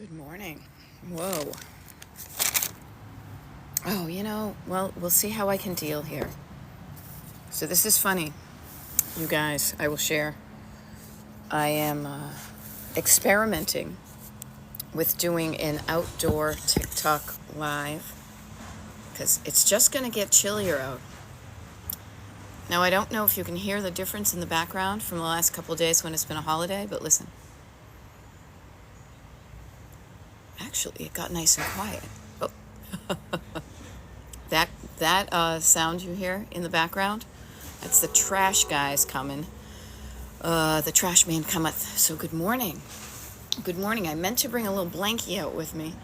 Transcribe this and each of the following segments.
Good morning. Whoa. Oh, well, we'll see how I can deal here. So this is funny. You guys, I will share. I am experimenting with doing an outdoor TikTok live because it's just going to get chillier out. Now, I don't know if you can hear the difference in the background from the last couple of days when it's been a holiday, but listen. Actually, it got nice and quiet. Oh. that sound you hear in the background, that's the trash guys coming. The trash man cometh. So good morning. Good morning. I meant to bring a little blankie out with me,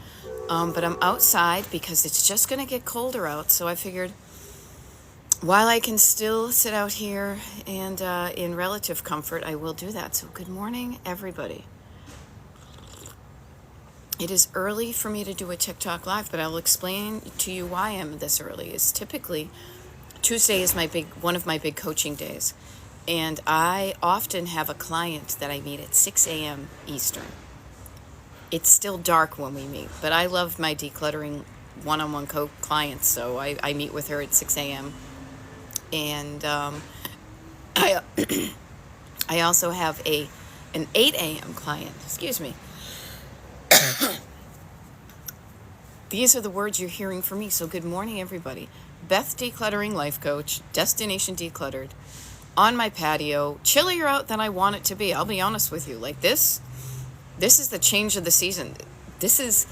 but I'm outside because it's just going to get colder out. So I figured while I can still sit out here and in relative comfort, I will do that. So good morning, everybody. It is early for me to do a TikTok live, but I'll explain to you why I'm this early. Is typically Tuesday is one of my big coaching days, and I often have a client that I meet at 6 a.m. Eastern. It's still dark when we meet, but I love my decluttering one-on-one clients, so I meet with her at 6 a.m. And I I also have an 8 a.m. client. Excuse me. These are the words you're hearing from me. So good morning, everybody. Beth Decluttering Life Coach, Destination Decluttered, on my patio, chillier out than I want it to be. I'll be honest with you. Like this is the change of the season. This is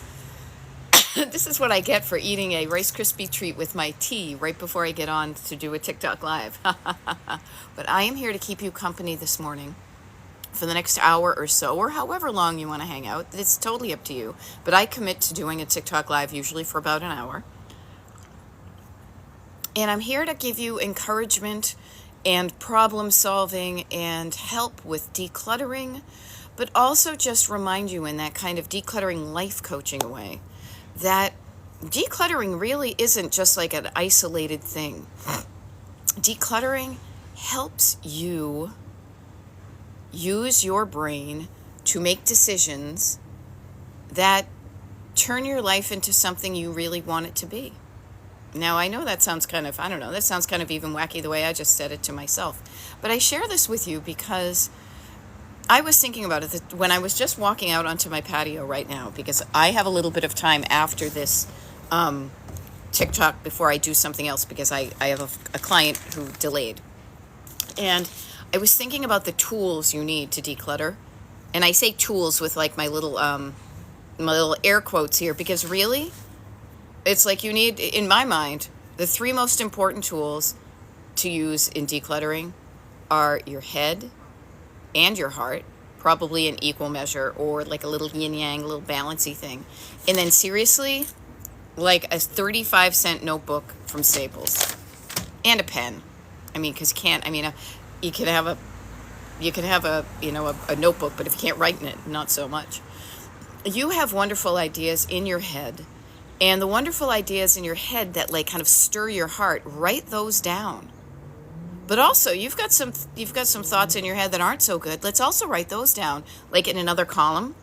this is what I get for eating a Rice Krispie treat with my tea right before I get on to do a TikTok live. But I am here to keep you company this morning for the next hour or so, or however long you want to hang out. It's totally up to you. But I commit to doing a TikTok live usually for about an hour. And I'm here to give you encouragement and problem solving and help with decluttering, but also just remind you in that kind of decluttering life coaching way that decluttering really isn't just like an isolated thing. Decluttering helps you use your brain to make decisions that turn your life into something you really want it to be. Now, I know that sounds that sounds kind of even wacky the way I just said it to myself. But I share this with you because I was thinking about it when I was just walking out onto my patio right now, because I have a little bit of time after this TikTok before I do something else, because I have a client who delayed. And I was thinking about the tools you need to declutter. And I say tools with like my little air quotes here, because really, it's like you need, in my mind, the three most important tools to use in decluttering are your head and your heart, probably in equal measure, or like a little yin-yang, a little balancy thing. And then seriously, like a 35-cent notebook from Staples and a pen. I mean, because you can have a notebook, but if you can't write in it, not so much. You have wonderful ideas in your head, and the wonderful ideas in your head that like kind of stir your heart, write those down. But also, you've got some thoughts in your head that aren't so good. Let's also write those down, like in another column,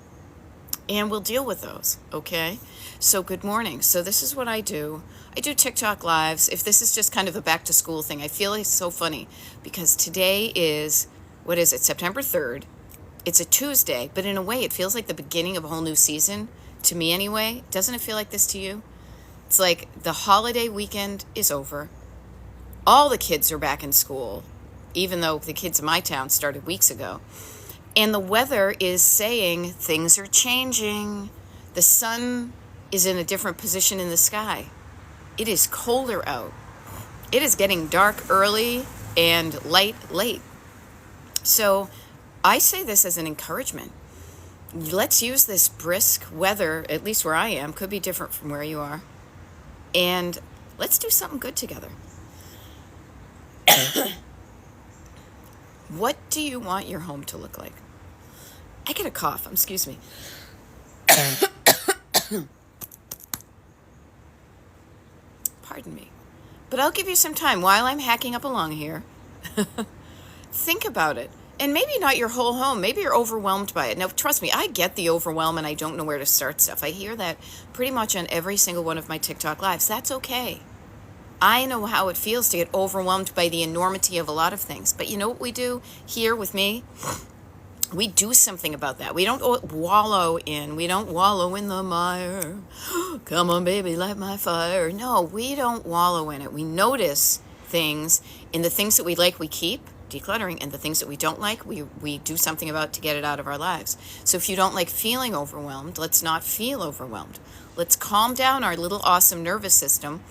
and we'll deal with those, okay? So good morning. So this is what I do. I do TikTok lives. If this is just kind of a back to school thing, I feel it's so funny because today is, September 3rd. It's a Tuesday, but in a way it feels like the beginning of a whole new season, to me anyway. Doesn't it feel like this to you? It's like the holiday weekend is over. All the kids are back in school, even though the kids in my town started weeks ago. And the weather is saying things are changing. The sun is in a different position in the sky. It is colder out. It is getting dark early and light late. So I say this as an encouragement. Let's use this brisk weather, at least where I am, could be different from where you are, and let's do something good together. What do you want your home to look like? I get a cough, excuse me. Pardon me. But I'll give you some time while I'm hacking up along here. Think about it. And maybe not your whole home. Maybe you're overwhelmed by it. Now, trust me, I get the overwhelm and I don't know where to start stuff. I hear that pretty much on every single one of my TikTok lives. That's okay. I know how it feels to get overwhelmed by the enormity of a lot of things. But you know what we do here with me? We do something about that. We don't wallow in. We don't wallow in the mire. Come on, baby, light my fire. No, we don't wallow in it. We notice things, and the things that we like, we keep decluttering, and the things that we don't like, we do something about to get it out of our lives. So if you don't like feeling overwhelmed, let's not feel overwhelmed. Let's calm down our little awesome nervous system.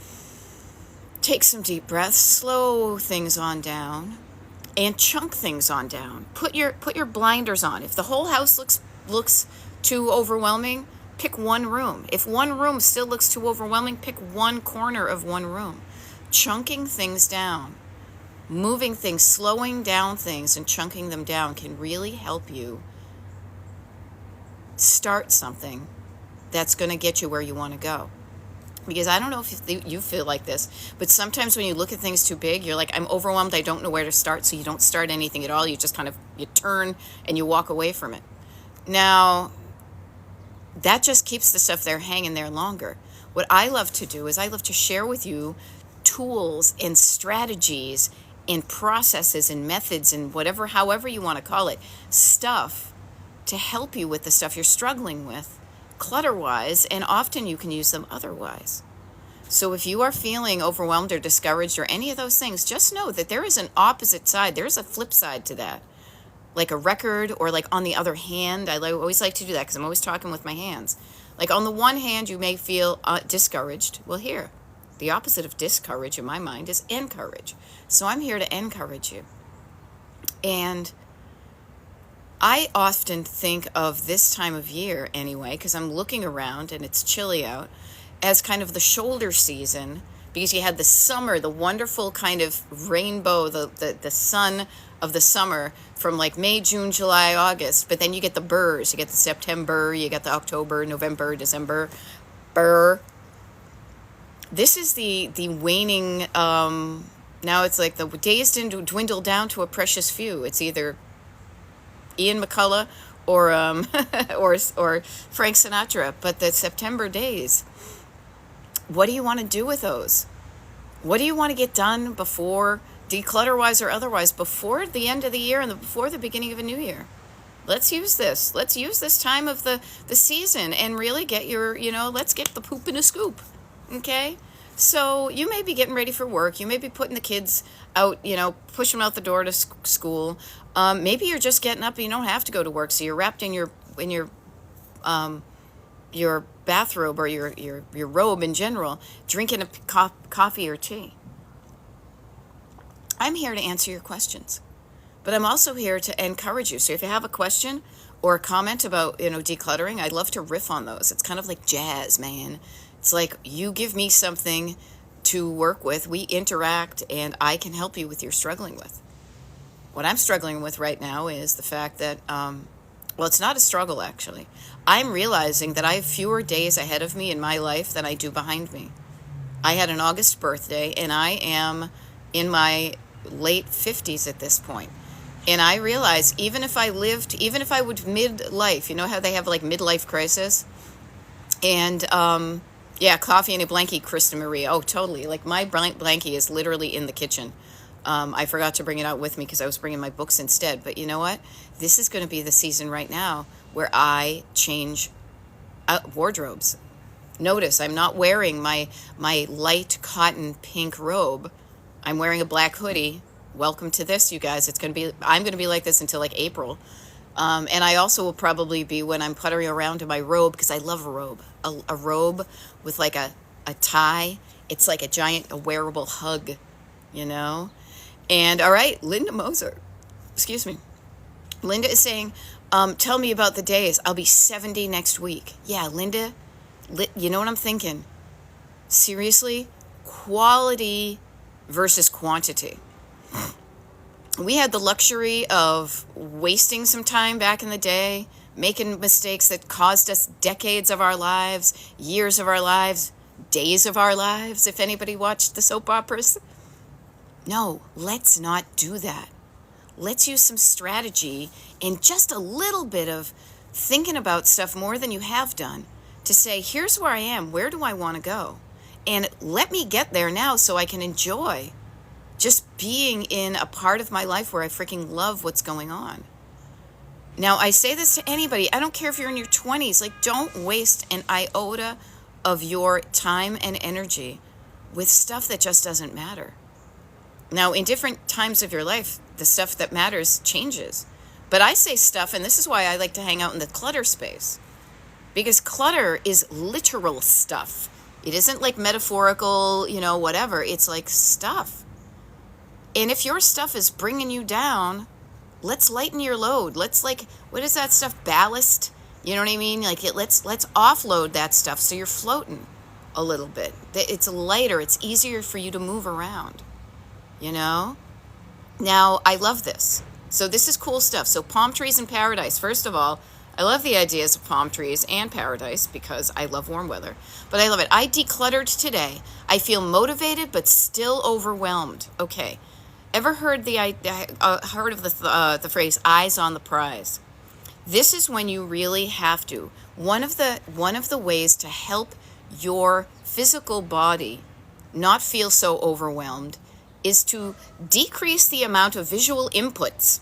Take some deep breaths, slow things on down, and chunk things on down. Put your blinders on. If the whole house looks too overwhelming, pick one room. If one room still looks too overwhelming, pick one corner of one room. Chunking things down, moving things, slowing down things and chunking them down can really help you start something that's going to get you where you want to go. Because I don't know if you feel like this, but sometimes when you look at things too big, you're like, I'm overwhelmed, I don't know where to start, so you don't start anything at all. You just you turn and you walk away from it. Now, that just keeps the stuff there hanging there longer. What I love to do is I love to share with you tools and strategies and processes and methods and however you want to call it, stuff to help you with the stuff you're struggling with, clutter-wise, and often you can use them otherwise. So if you are feeling overwhelmed or discouraged or any of those things, just know that there is an opposite side. There's a flip side to that. Like a record, or like on the other hand, always like to do that because I'm always talking with my hands. Like on the one hand, you may feel discouraged. Well, here, the opposite of discourage in my mind is encourage. So I'm here to encourage you. And I often think of this time of year anyway, because I'm looking around and it's chilly out, as kind of the shoulder season, because you had the summer, the wonderful kind of rainbow, the sun of the summer from like May, June, July, August, but then you get the burrs. You get the September, you get the October, November, December, burr. This is the waning, now it's like the days dwindle down to a precious few. It's either Ian McCullough or or Frank Sinatra, but the September days, what do you want to do with those? What do you want to get done before, declutter-wise or otherwise, before the end of the year and before the beginning of a new year? Let's use this. Let's use this time of the season and really get let's get the poop in a scoop, okay? So you may be getting ready for work. You may be putting the kids out, push them out the door to school. Maybe you're just getting up and you don't have to go to work, so you're wrapped in your bathrobe or your robe in general, drinking a coffee or tea. I'm here to answer your questions, but I'm also here to encourage you. So if you have a question or a comment about decluttering, I'd love to riff on those. It's kind of like jazz, man. It's like you give me something to work with, we interact, and I can help you with your struggling with. What I'm struggling with right now is the fact that, it's not a struggle, actually. I'm realizing that I have fewer days ahead of me in my life than I do behind me. I had an August birthday, and I am in my late 50s at this point. And I realize even if I would midlife, you know how they have like midlife crisis? And, coffee and a blankie, Krista Marie. Oh, totally. Like my blankie is literally in the kitchen. I forgot to bring it out with me because I was bringing my books instead. But you know what? This is going to be the season right now where I change wardrobes. Notice I'm not wearing my light cotton pink robe. I'm wearing a black hoodie. Welcome to this, you guys. I'm going to be like this until like April. And I also will probably be when I'm puttering around in my robe, because I love a robe. A robe with like a tie. It's like a wearable hug, And all right, Linda Moser. Excuse me. Linda is saying, tell me about the days. I'll be 70 next week. Yeah, Linda, you know what I'm thinking? Seriously? Quality versus quantity. We had the luxury of wasting some time back in the day, making mistakes that caused us decades of our lives, years of our lives, days of our lives, if anybody watched the soap operas. No, let's not do that. Let's use some strategy and just a little bit of thinking about stuff more than you have done to say, here's where I am. Where do I want to go? And let me get there now so I can enjoy just being in a part of my life where I freaking love what's going on. Now, I say this to anybody. I don't care if you're in your 20s. Like, don't waste an iota of your time and energy with stuff that just doesn't matter. Now, in different times of your life, the stuff that matters changes. But I say stuff, and this is why I like to hang out in the clutter space. Because clutter is literal stuff. It isn't like metaphorical, whatever. It's like stuff. And if your stuff is bringing you down, let's lighten your load. Let's what is that stuff? Ballast? You know what I mean? Let's offload that stuff so you're floating a little bit. It's lighter. It's easier for you to move around. Now, I love this. So this is cool stuff. So palm trees in paradise. First of all, I love the ideas of palm trees and paradise because I love warm weather. But I love it. I decluttered today. I feel motivated but still overwhelmed. Okay. Ever heard heard of the phrase "eyes on the prize"? This is when you really have to. One of the ways to help your physical body not feel so overwhelmed is to decrease the amount of visual inputs.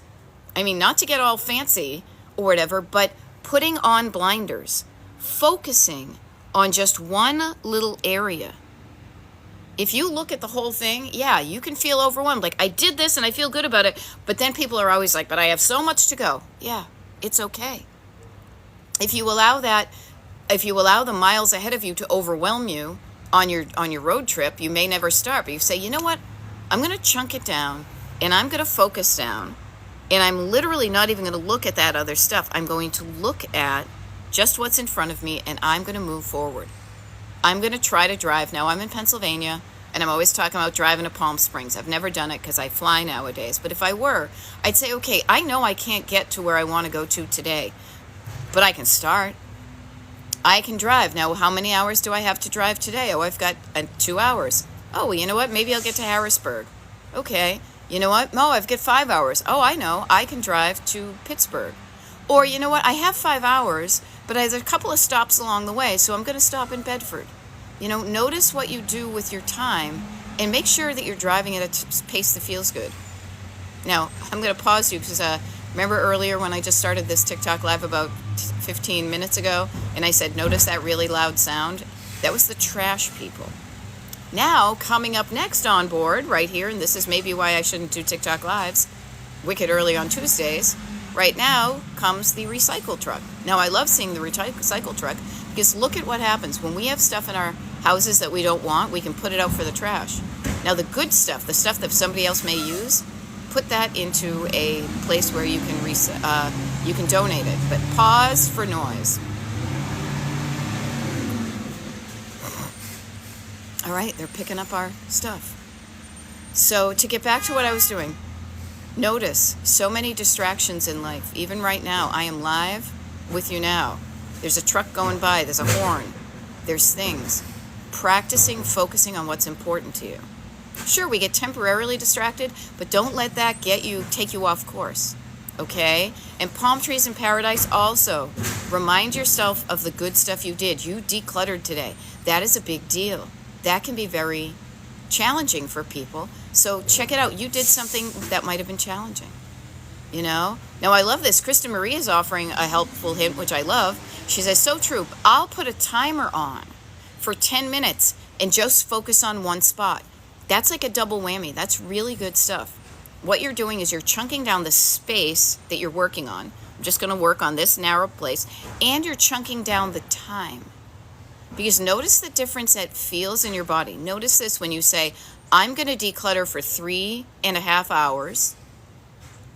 I mean, not to get all fancy or whatever, but putting on blinders, focusing on just one little area. If you look at the whole thing, yeah, you can feel overwhelmed. Like, I did this and I feel good about it, but then people are always like, but I have so much to go. Yeah, it's okay. If you allow the miles ahead of you to overwhelm you on your road trip, you may never start. But you say, you know what? I'm going to chunk it down and I'm going to focus down. And I'm literally not even going to look at that other stuff. I'm going to look at just what's in front of me and I'm going to move forward. I'm going to try to drive. Now, I'm in Pennsylvania and I'm always talking about driving to Palm Springs. I've never done it because I fly nowadays. But if I were, I'd say, okay, I know I can't get to where I want to go to today, but I can start. I can drive. Now, how many hours do I have to drive today? Oh, I've got 2 hours. Oh, well, you know what? Maybe I'll get to Harrisburg. Okay. You know what? No, I've got 5 hours. Oh, I know. I can drive to Pittsburgh. Or, you know what? I have 5 hours, but there's a couple of stops along the way, so I'm going to stop in Bedford. Notice what you do with your time and make sure that you're driving at a pace that feels good. Now, I'm going to pause you because remember earlier when I just started this TikTok live about 15 minutes ago, and I said, notice that really loud sound? That was the trash people. Now, coming up next on board right here, and this is maybe why I shouldn't do TikTok lives wicked early on Tuesdays, right now comes the recycle truck. Now, I love seeing the recycle truck because look at what happens. When we have stuff in our houses that we don't want, we can put it out for the trash. Now, the good stuff, the stuff that somebody else may use, put that into a place where you can donate it. But pause for noise. All right, they're picking up our stuff. So to get back to what I was doing, notice so many distractions in life. Even right now, I am live with you now. There's a truck going by. There's a horn. There's things. Practicing focusing on what's important to you. Sure, we get temporarily distracted, but don't let that take you off course. Okay? And palm trees in paradise also. Remind yourself of the good stuff you did. You decluttered today. That is a big deal. That can be very challenging for people. So check it out. You did something that might have been challenging. Now I love this. Kristen Marie is offering a helpful hint, which I love. She says, so true. I'll put a timer on for 10 minutes and just focus on one spot. That's like a double whammy. That's really good stuff. What you're doing is you're chunking down the space that you're working on. I'm just going to work on this narrow place. And you're chunking down the time. Because notice the difference it feels in your body. Notice this when you say, I'm going to declutter for 3.5 hours.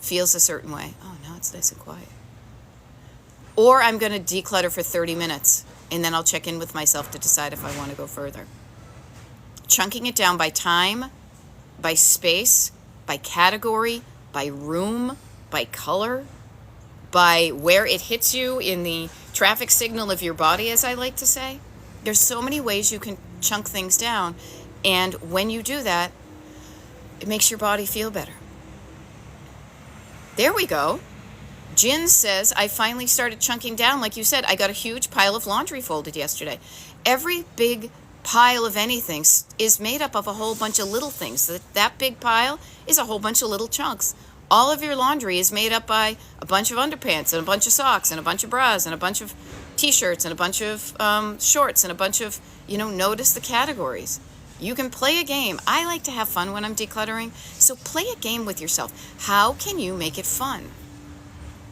Feels a certain way. Oh, now it's nice and quiet. Or I'm going to declutter for 30 minutes. And then I'll check in with myself to decide if I want to go further. Chunking it down by time, by space, by category, by room, by color, by where it hits you in the traffic signal of your body, as I like to say. There's so many ways you can chunk things down. And when you do that, it makes your body feel better. There we go. Jen says, I finally started chunking down. Like you said, I got a huge pile of laundry folded yesterday. Every big pile of anything is made up of a whole bunch of little things. That big pile is a whole bunch of little chunks. All of your laundry is made up by a bunch of underpants and a bunch of socks and a bunch of bras and a bunch of t-shirts and a bunch of shorts and a bunch of, notice the categories. You can play a game. I like to have fun when I'm decluttering, so play a game with yourself. How can you make it fun?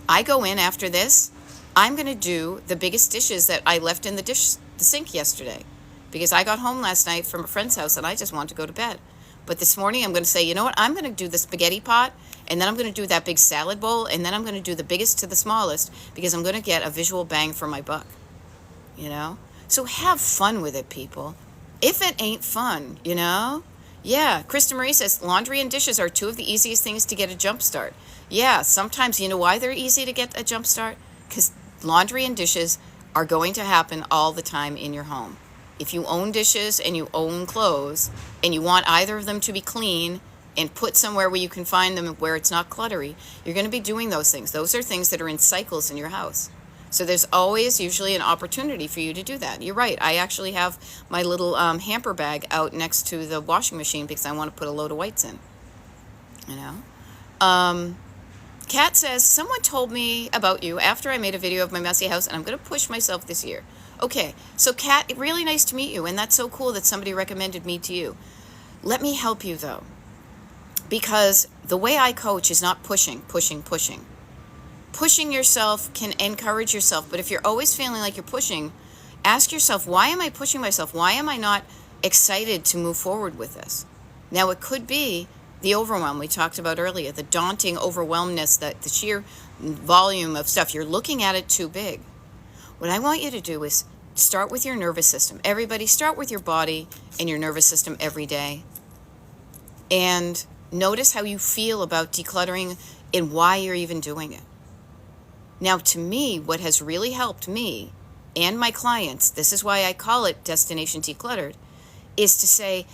I go in after this, I'm going to do the biggest dishes that I left in the sink yesterday, because I got home last night from a friend's house and I just wanted to go to bed. But this morning I'm going to say, you know what, I'm going to do the spaghetti pot, and then I'm going to do that big salad bowl, and then I'm going to do the biggest to the smallest, because I'm going to get a visual bang for my buck, So have fun with it, people. If it ain't fun, Yeah, Krista Marie says, laundry and dishes are two of the easiest things to get a jump start. Yeah, sometimes, you know why they're easy to get a jump start? Because laundry and dishes are going to happen all the time in your home. If you own dishes and you own clothes and you want either of them to be clean and put somewhere where you can find them where it's not cluttery, you're going to be doing those things. Those are things that are in cycles in your house. So there's always usually an opportunity for you to do that. You're right. I actually have my little hamper bag out next to the washing machine because I want to put a load of whites in. Kat says, someone told me about you after I made a video of my messy house, and I'm going to push myself this year. Okay, so Kat, really nice to meet you, and that's so cool that somebody recommended me to you. Let me help you, though, because the way I coach is not pushing. Pushing yourself can encourage yourself, but if you're always feeling like you're pushing, ask yourself, why am I pushing myself? Why am I not excited to move forward with this? Now, it could be the overwhelm we talked about earlier, the daunting overwhelmness, the sheer volume of stuff. You're looking at it too big. What I want you to do is start with your nervous system. Everybody, start with your body and your nervous system every day. And notice how you feel about decluttering and why you're even doing it. Now, to me, what has really helped me and my clients, this is why I call it Destination Decluttered, is to say,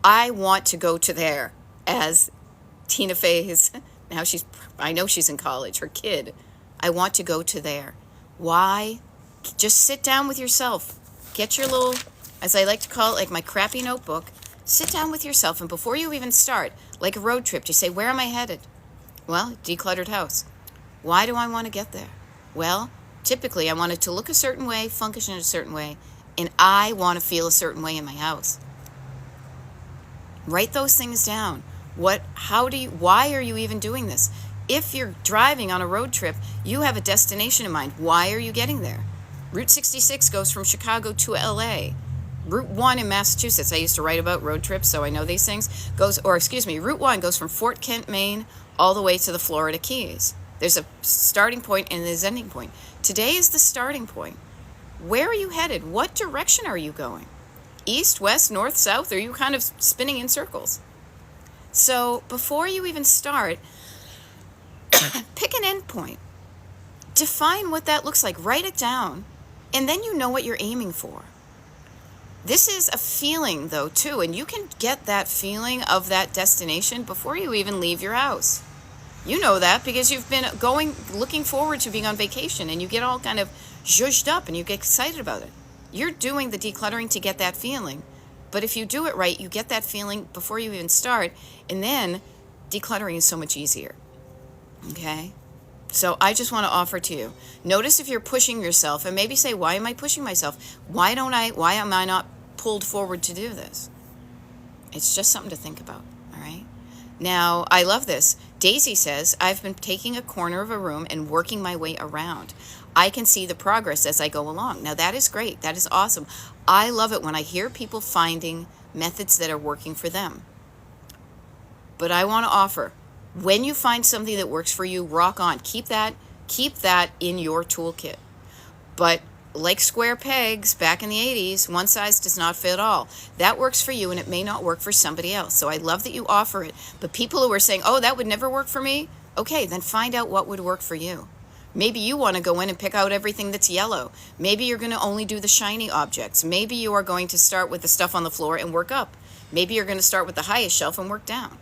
I want to go to there. As Tina Fey is, now I know she's in college, her kid. I want to go to there. Why? Just sit down with yourself. Get your little, as I like to call it, like my crappy notebook. Sit down with yourself, and before you even start, like a road trip, you say, where am I headed? Well, decluttered house. Why do I want to get there? Well, typically I want it to look a certain way, function in a certain way, and I want to feel a certain way in my house. Write those things down. Why are you even doing this? If you're driving on a road trip, you have a destination in mind. Why are you getting there? Route 66 goes from Chicago to LA. Route 1 in Massachusetts, I used to write about road trips, so I know these things, Route 1 goes from Fort Kent, Maine, all the way to the Florida Keys. There's a starting point and there's an ending point. Today is the starting point. Where are you headed? What direction are you going? East, west, north, south? Or are you kind of spinning in circles? So before you even start, pick an end point. Define what that looks like. Write it down. And then you know what you're aiming for. This is a feeling, though, too. And you can get that feeling of that destination before you even leave your house. You know that because you've been looking forward to being on vacation, and you get all kind of zhuzhed up and you get excited about it. You're doing the decluttering to get that feeling. But if you do it right, you get that feeling before you even start, and then decluttering is so much easier. Okay? So I just want to offer to you. Notice if you're pushing yourself, and maybe say, why am I pushing myself? Why am I not pulled forward to do this? It's just something to think about, all right? Now, I love this. Daisy says, I've been taking a corner of a room and working my way around. I can see the progress as I go along. Now, that is great. That is awesome. I love it when I hear people finding methods that are working for them. But I want to offer, when you find something that works for you, rock on. Keep that in your toolkit. But like square pegs back in the 80s, one size does not fit all. That works for you, and it may not work for somebody else. So I love that you offer it. But people who are saying, oh, that would never work for me, okay, then find out what would work for you. Maybe you want to go in and pick out everything that's yellow. Maybe you're going to only do the shiny objects. Maybe you are going to start with the stuff on the floor and work up. Maybe you're going to start with the highest shelf and work down.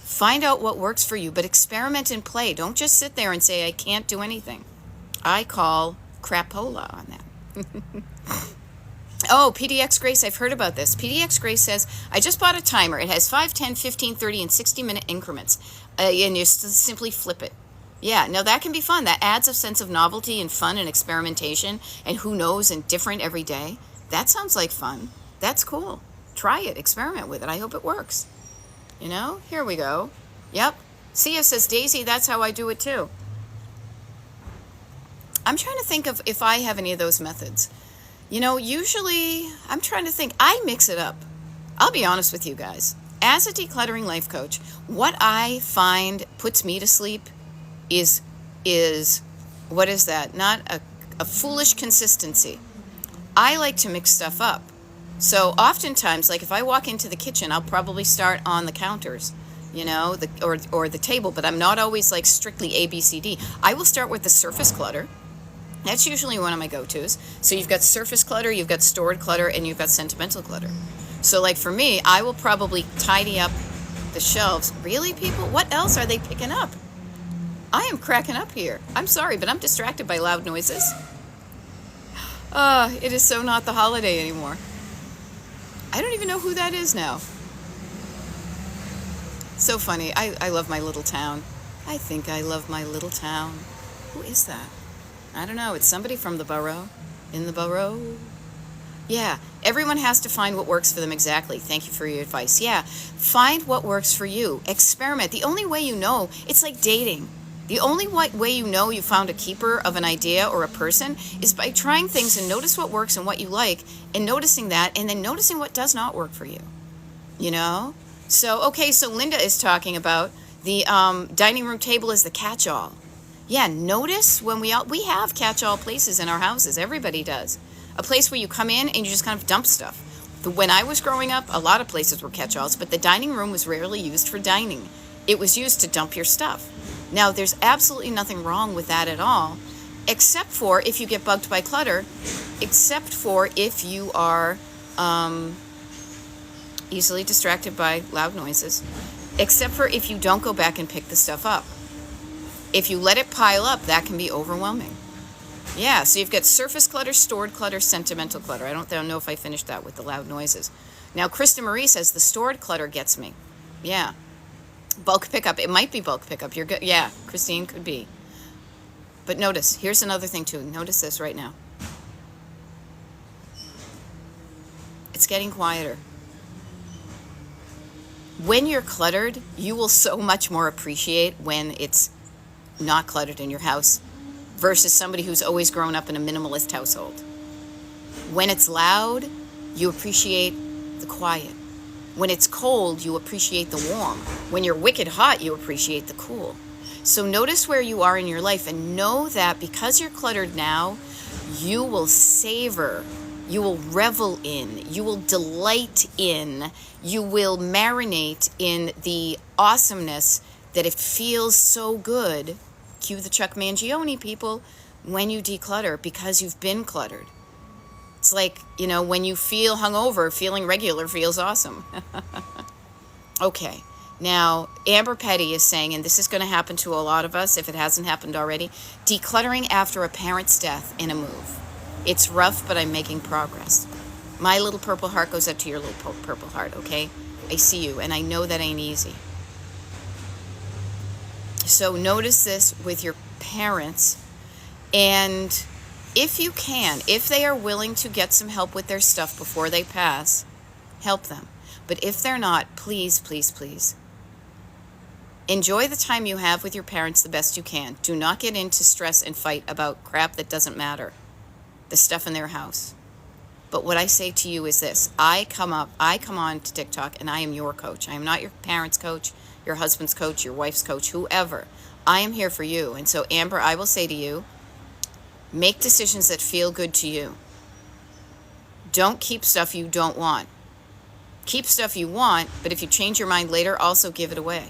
Find out what works for you, but experiment and play. Don't just sit there and say, I can't do anything. I call crapola on that. Oh, PDX Grace, I've heard about this. PDX Grace says, I just bought a timer. It has 5, 10, 15, 30, and 60-minute increments. And you simply flip it. Yeah, no, that can be fun. That adds a sense of novelty and fun and experimentation and who knows and different every day. That sounds like fun. That's cool. Try it. Experiment with it. I hope it works. You know, here we go. Yep. Sia says, Daisy, that's how I do it too. I'm trying to think of if I have any of those methods. You know, usually I'm trying to think. I mix it up. I'll be honest with you guys. As a decluttering life coach, what I find puts me to sleep is what is that? Not a foolish consistency. I like to mix stuff up. So oftentimes, like if I walk into the kitchen, I'll probably start on the counters, you know, or the table, but I'm not always like strictly A, B, C, D. I will start with the surface clutter. That's usually one of my go-tos. So you've got surface clutter, you've got stored clutter, and you've got sentimental clutter. So like for me, I will probably tidy up the shelves. Really, people? What else are they picking up? I am cracking up here. I'm sorry, but I'm distracted by loud noises. It is so not the holiday anymore. I don't even know who that is now. So funny. I love my little town. I think I love my little town. Who is that? I don't know. It's somebody from the borough. In the borough. Yeah. Everyone has to find what works for them exactly. Thank you for your advice. Yeah. Find what works for you. Experiment. The only way you know, it's like dating. The only way you know you found a keeper of an idea or a person is by trying things and notice what works and what you like and noticing that and then noticing what does not work for you. You know? So, okay, so Linda is talking about the dining room table as the catch-all. Yeah, notice when we have catch-all places in our houses. Everybody does. A place where you come in and you just kind of dump stuff. When I was growing up, a lot of places were catch-alls, but the dining room was rarely used for dining. It was used to dump your stuff. Now, there's absolutely nothing wrong with that at all, except for if you get bugged by clutter, except for if you are easily distracted by loud noises, except for if you don't go back and pick the stuff up. If you let it pile up, that can be overwhelming. Yeah, so you've got surface clutter, stored clutter, sentimental clutter. I don't know if I finished that with the loud noises. Now, Krista Marie says the stored clutter gets me. Yeah. Bulk pickup. It might be bulk pickup. You're good. Yeah, Christine, could be. But notice, here's another thing too. Notice this right now. It's getting quieter. When you're cluttered, you will so much more appreciate when it's not cluttered in your house versus somebody who's always grown up in a minimalist household. When it's loud, you appreciate the quiet. When it's cold, you appreciate the warm. When you're wicked hot, you appreciate the cool. So notice where you are in your life and know that because you're cluttered now, you will savor, you will revel in, you will delight in, you will marinate in the awesomeness that it feels so good. Cue the Chuck Mangione, people, when you declutter because you've been cluttered. It's like, you know, when you feel hungover, feeling regular feels awesome. Okay. Now, Amber Petty is saying, and this is going to happen to a lot of us if it hasn't happened already, decluttering after a parent's death in a move. It's rough, but I'm making progress. My little purple heart goes up to your little purple heart, okay? I see you, and I know that ain't easy. So notice this with your parents, and if you can, if they are willing to get some help with their stuff before they pass, help them. But if they're not, please, please, please, enjoy the time you have with your parents the best you can. Do not get into stress and fight about crap that doesn't matter, the stuff in their house. But what I say to you is this. I come on to TikTok, and I am your coach. I am not your parents' coach, your husband's coach, your wife's coach, whoever. I am here for you. And so, Amber, I will say to you, make decisions that feel good to you. Don't keep stuff you don't want. Keep stuff you want, but if you change your mind later, also give it away.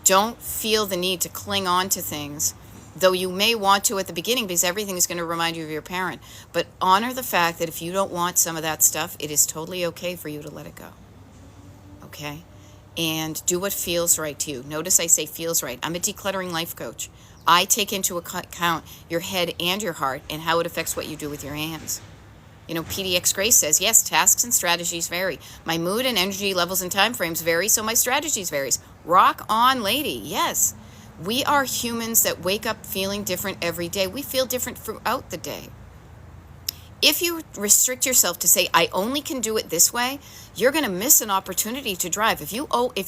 Don't feel the need to cling on to things, though you may want to at the beginning because everything is going to remind you of your parent. But honor the fact that if you don't want some of that stuff, it is totally okay for you to let it go. Okay? and do what feels right to you. Notice I say feels right. I'm a decluttering life coach. I take into account your head and your heart and how it affects what you do with your hands. PDX Grace says, yes, tasks and strategies vary. My mood and energy levels and time frames vary, so my strategies varies. Rock on, lady. Yes. We are humans that wake up feeling different every day. We feel different throughout the day. If you restrict yourself to say, I only can do it this way, you're going to miss an opportunity to drive. If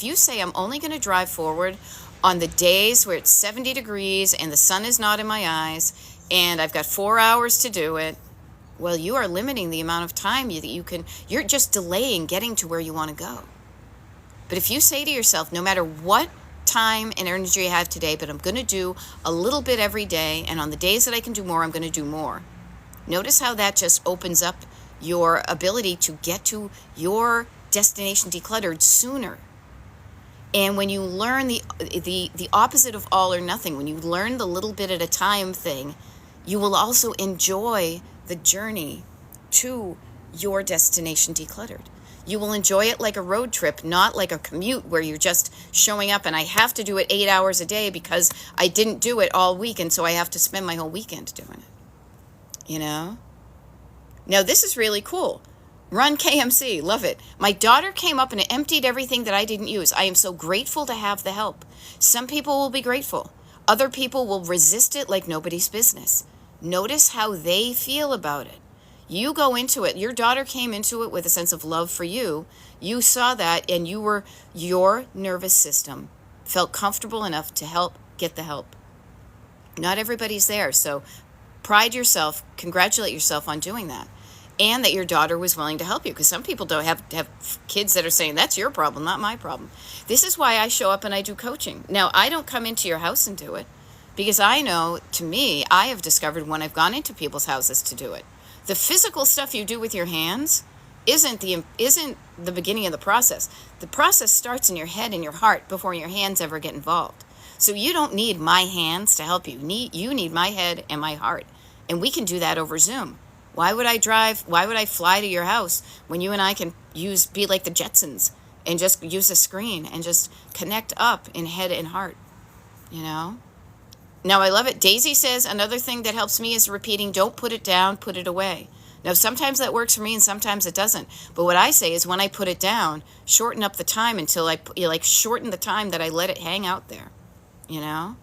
you say, I'm only going to drive forward on the days where it's 70 degrees and the sun is not in my eyes and I've got 4 hours to do it, well, you are limiting the amount of time that you're just delaying getting to where you want to go. But if you say to yourself, no matter what time and energy I have today, but I'm going to do a little bit every day, and on the days that I can do more, I'm going to do more. Notice how that just opens up your ability to get to your destination decluttered sooner. And when you learn the opposite of all or nothing, when you learn the little bit at a time thing, you will also enjoy the journey to your destination decluttered. You will enjoy it like a road trip, not like a commute where you're just showing up and I have to do it 8 hours a day because I didn't do it all week and so I have to spend my whole weekend doing it. Now this is really cool. Run KMC, love it. My daughter came up and emptied everything that I didn't use. I am so grateful to have the help. Some people will be grateful. Other people will resist it like nobody's business. Notice how they feel about it. You go into it. Your daughter came into it with a sense of love for you. You saw that and your nervous system felt comfortable enough to get the help. Not everybody's there, so pride yourself, congratulate yourself on doing that. And that your daughter was willing to help you, because some people don't have kids that are saying, that's your problem, not my problem. This is why I show up and I do coaching. Now, I don't come into your house and do it, because I know, to me, I have discovered when I've gone into people's houses to do it, the physical stuff you do with your hands isn't the beginning of the process. The process starts in your head and your heart before your hands ever get involved. So you don't need my hands to help you. You need my head and my heart. And we can do that over Zoom. Why would I fly to your house when you and I can be like the Jetsons and just use a screen and just connect up in head and heart, Now I love it. Daisy says, another thing that helps me is repeating, don't put it down, put it away. Now, sometimes that works for me and sometimes it doesn't. But what I say is when I put it down, shorten up the time until shorten the time that I let it hang out there, Now,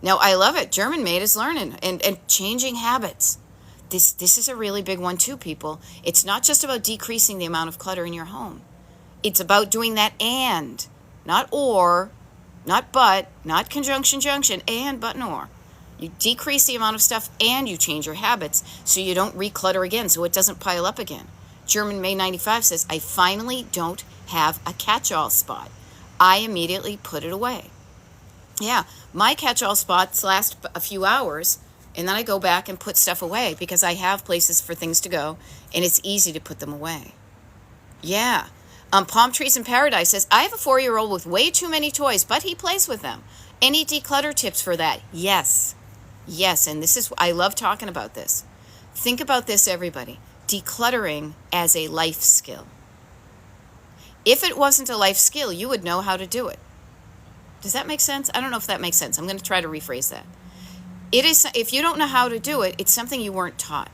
I love it. German Maid is learning and changing habits. This is a really big one too, people. It's not just about decreasing the amount of clutter in your home. It's about doing that and, not or, not but, not conjunction junction, and but and or. You decrease the amount of stuff and you change your habits so you don't reclutter again, so it doesn't pile up again. German May 95 says, I finally don't have a catch-all spot. I immediately put it away. Yeah, my catch-all spots last a few hours, and then I go back and put stuff away because I have places for things to go, and it's easy to put them away. Yeah. Palm Trees in Paradise says, I have a 4-year-old with way too many toys, but he plays with them. Any declutter tips for that? Yes. Yes, and I love talking about this. Think about this, everybody. Decluttering as a life skill. If it wasn't a life skill, you would know how to do it. Does that make sense? I don't know if that makes sense. I'm going to try to rephrase that. If you don't know how to do it, it's something you weren't taught.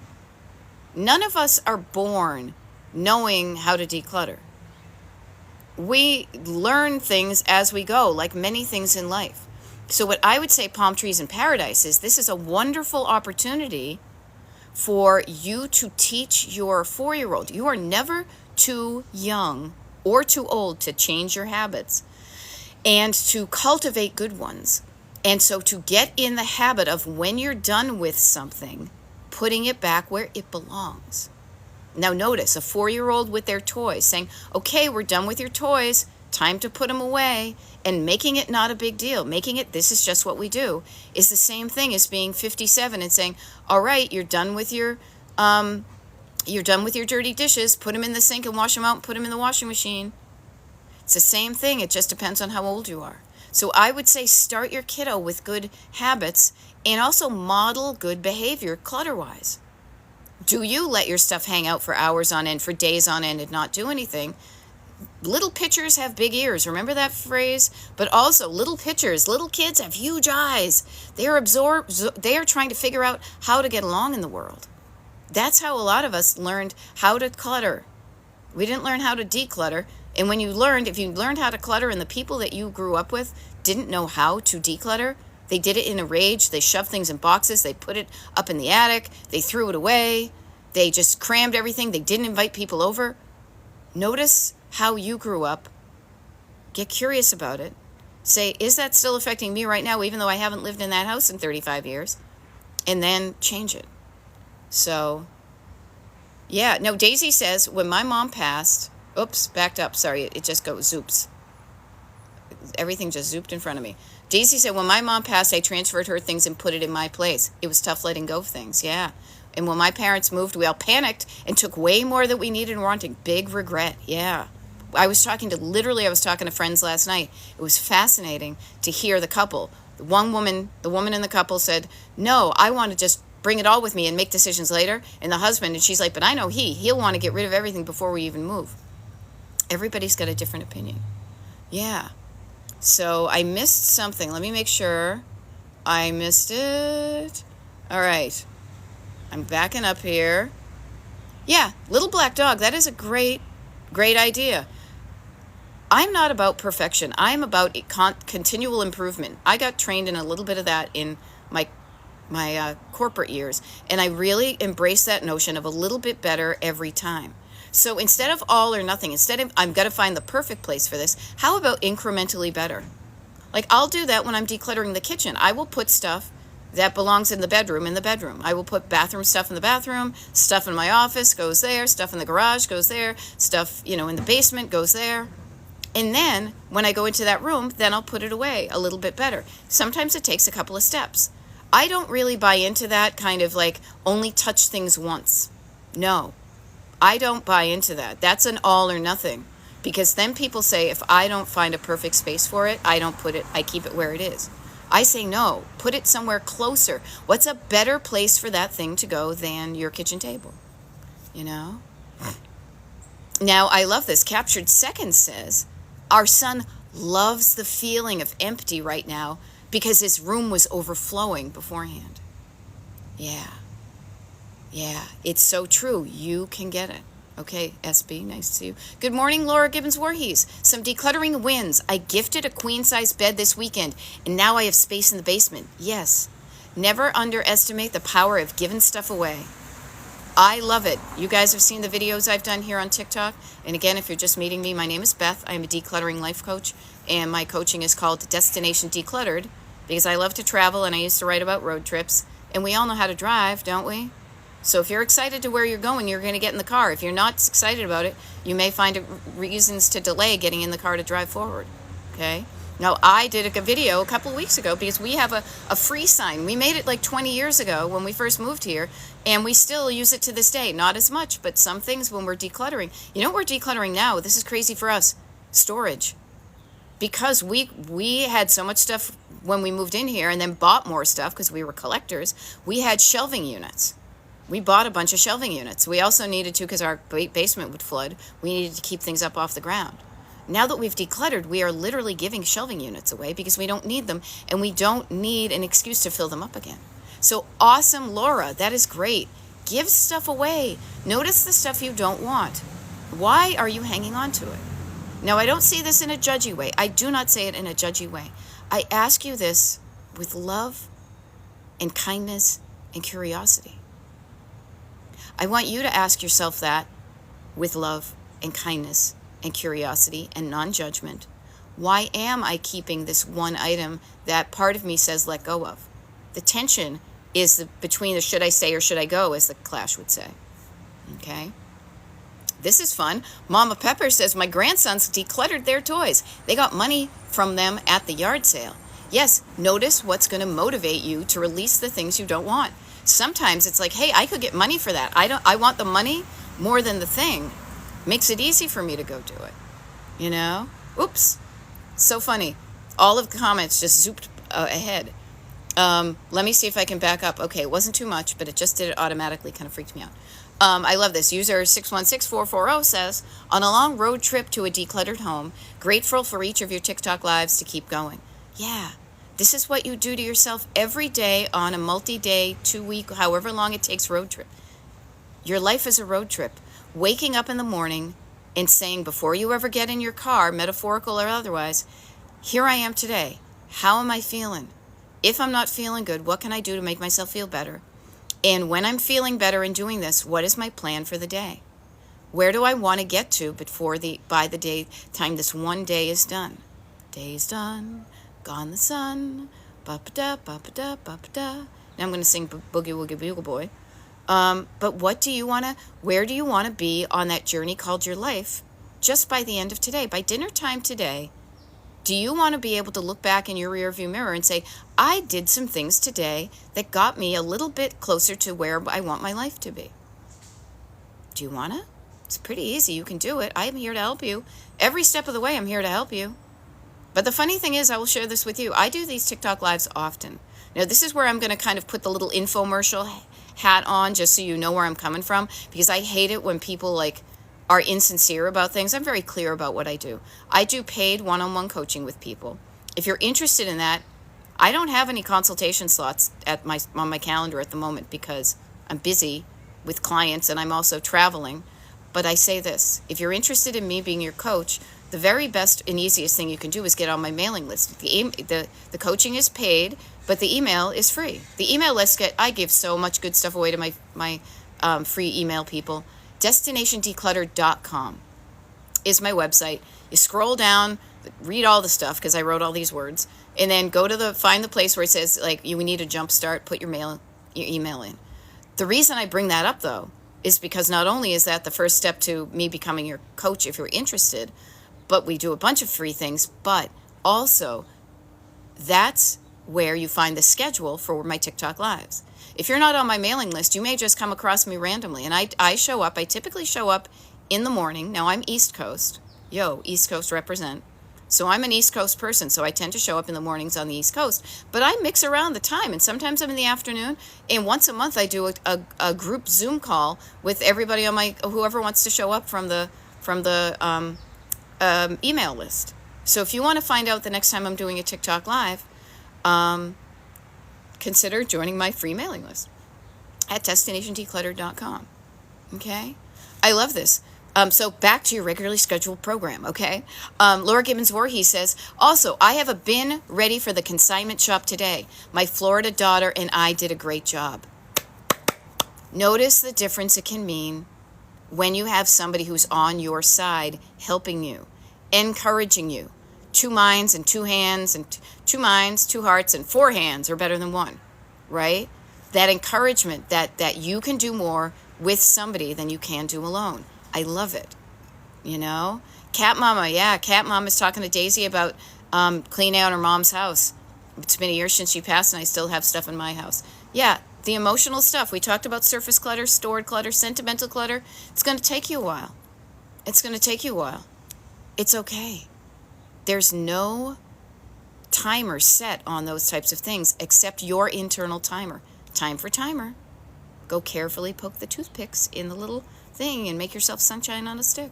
None of us are born knowing how to declutter. We learn things as we go, like many things in life. So what I would say, Palm Trees in Paradise, is this is a wonderful opportunity for you to teach your 4-year-old. You are never too young or too old to change your habits and to cultivate good ones. And so to get in the habit of when you're done with something, putting it back where it belongs. Now notice a 4-year-old with their toys saying, okay, we're done with your toys, time to put them away, and making it not a big deal, making it this is just what we do, is the same thing as being 57 and saying, all right, you're done with your dirty dishes, put them in the sink and wash them out and put them in the washing machine. It's the same thing, it just depends on how old you are. So I would say start your kiddo with good habits and also model good behavior clutter-wise. Do you let your stuff hang out for hours on end, for days on end, and not do anything? Little pitchers have big ears. Remember that phrase? But also, little pitchers, little kids have huge eyes. They are trying to figure out how to get along in the world. That's how a lot of us learned how to clutter. We didn't learn how to declutter. And if you learned how to clutter and the people that you grew up with didn't know how to declutter, they did it in a rage. They shoved things in boxes. They put it up in the attic. They threw it away. They just crammed everything. They didn't invite people over. Notice how you grew up. Get curious about it. Say, is that still affecting me right now, even though I haven't lived in that house in 35 years? And then change it. So, yeah. No, Daisy says, when my mom passed, oops, backed up. Sorry, it just goes zoops. Everything just zooped in front of me. Daisy said, when my mom passed, I transferred her things and put it in my place. It was tough letting go of things. Yeah. And when my parents moved, we all panicked and took way more than we needed and wanted. Big regret. Yeah. I was talking to friends last night. It was fascinating to hear the couple. The woman in the couple said, no, I want to just bring it all with me and make decisions later. And the husband, and she's like, but I know he'll want to get rid of everything before we even move. Everybody's got a different opinion. Yeah. So I missed something. Let me make sure I missed it. All right. I'm backing up here. Yeah, little black dog. That is a great idea. I'm not about perfection. I'm about continual improvement. I got trained in a little bit of that in my corporate years, and I really embrace that notion of a little bit better every time. So instead of all or nothing, instead of I'm going to find the perfect place for this, how about incrementally better? Like I'll do that when I'm decluttering the kitchen. I will put stuff that belongs in the bedroom. I will put bathroom stuff in the bathroom, stuff in my office goes there, stuff in the garage goes there, stuff, in the basement goes there. And then when I go into that room, then I'll put it away a little bit better. Sometimes it takes a couple of steps. I don't really buy into that kind of like only touch things once. No, I don't buy into that. That's an all or nothing. Because then people say, if I don't find a perfect space for it, I keep it where it is. I say no, put it somewhere closer. What's a better place for that thing to go than your kitchen table? Now, I love this. Captured Second says, our son loves the feeling of empty right now because his room was overflowing beforehand. Yeah, it's so true. You can get it. Okay, SB, nice to see you. Good morning, Laura Gibbons Voorhees. Some decluttering wins. I gifted a queen-size bed this weekend, and now I have space in the basement. Yes, never underestimate the power of giving stuff away. I love it. You guys have seen the videos I've done here on TikTok. And again, if you're just meeting me, my name is Beth. I'm a decluttering life coach, and my coaching is called Destination Decluttered because I love to travel, and I used to write about road trips. And we all know how to drive, don't we? So if you're excited to where you're going, you're going to get in the car. If you're not excited about it, you may find reasons to delay getting in the car to drive forward. Okay? Now, I did a video a couple of weeks ago because we have a free sign. We made it like 20 years ago when we first moved here, and we still use it to this day. Not as much, but some things when we're decluttering. You know what we're decluttering now? This is crazy for us. Storage. Because we had so much stuff when we moved in here and then bought more stuff because we were collectors, we had shelving units. We bought a bunch of shelving units. We also needed to because our basement would flood. We needed to keep things up off the ground. Now that we've decluttered, we are literally giving shelving units away because we don't need them and we don't need an excuse to fill them up again. So awesome, Laura. That is great. Give stuff away. Notice the stuff you don't want. Why are you hanging on to it? Now, I don't say this in a judgy way. I do not say it in a judgy way. I ask you this with love and kindness and curiosity. I want you to ask yourself that with love and kindness and curiosity and non-judgment. Why am I keeping this one item that part of me says let go of? The tension is between the should I stay or should I go, as the Clash would say. Okay? This is fun. Mama Pepper says, my grandsons decluttered their toys. They got money from them at the yard sale. Yes, notice what's going to motivate you to release the things you don't want. Sometimes it's like, hey, I could get money for that. I want the money more than the thing. Makes it easy for me to go do it. Oops. So funny. All of the comments just zooped ahead. Let me see if I can back up. Okay, it wasn't too much, but it just did it automatically. Kind of freaked me out. I love this. User 616440 says, on a long road trip to a decluttered home, grateful for each of your TikTok lives to keep going. Yeah, this is what you do to yourself every day on a multi-day, 2-week, however long it takes road trip. Your life is a road trip. Waking up in the morning and saying, before you ever get in your car, metaphorical or otherwise, here I am today. How am I feeling? If I'm not feeling good, what can I do to make myself feel better? And when I'm feeling better and doing this, what is my plan for the day? Where do I want to get to by the day time this one day is done? Day is done, gone the sun, ba-ba-da, ba-ba-da, ba-ba-da. Now I'm going to sing Boogie Woogie Bugle Boy. But where do you want to be on that journey called your life just by the end of today? By dinner time today, do you want to be able to look back in your rearview mirror and say, I did some things today that got me a little bit closer to where I want my life to be? Do you want to? It's pretty easy. You can do it. I am here to help you. Every step of the way, I'm here to help you. But the funny thing is, I will share this with you. I do these TikTok lives often. Now, this is where I'm going to kind of put the little infomercial hat on just so you know where I'm coming from, because I hate it when people are insincere about things. I'm very clear about what I do. I do paid one-on-one coaching with people. If you're interested in that, I don't have any consultation slots on my calendar at the moment because I'm busy with clients and I'm also traveling. But I say this, if you're interested in me being your coach, the very best and easiest thing you can do is get on my mailing list. The coaching is paid, but the email is free. The email list, I give so much good stuff away to my free email people. DestinationDecluttered.com is my website. You scroll down, read all the stuff because I wrote all these words, and then find the place where it says you need a jump start, put your email in. The reason I bring that up though is because not only is that the first step to me becoming your coach if you're interested, but we do a bunch of free things, but also that's where you find the schedule for my TikTok lives. If you're not on my mailing list, you may just come across me randomly. And I typically show up in the morning. Now I'm East Coast. East Coast represent. So I'm an East Coast person, so I tend to show up in the mornings on the East Coast. But I mix around the time, and sometimes I'm in the afternoon. And once a month, I do a group Zoom call with everybody on whoever wants to show up from the email list. So if you want to find out the next time I'm doing a TikTok live, consider joining my free mailing list at DestinationDecluttered.com. Okay? I love this. So back to your regularly scheduled program, okay? Laura Gibbons Voorhees says, also, I have a bin ready for the consignment shop today. My Florida daughter and I did a great job. Notice the difference it can mean when you have somebody who's on your side helping you, encouraging you. 2 minds and 2 hands, and 2 minds, 2 hearts, and 4 hands are better than 1, right? That encouragement that you can do more with somebody than you can do alone. I love it. Cat Mama's talking to Daisy about cleaning out her mom's house. It's been a year since she passed and I still have stuff in my house. Yeah, the emotional stuff. We talked about surface clutter, stored clutter, sentimental clutter. It's going to take you a while. It's okay. There's no timer set on those types of things except your internal timer. Time for timer. Go carefully poke the toothpicks in the little thing and make yourself sunshine on a stick.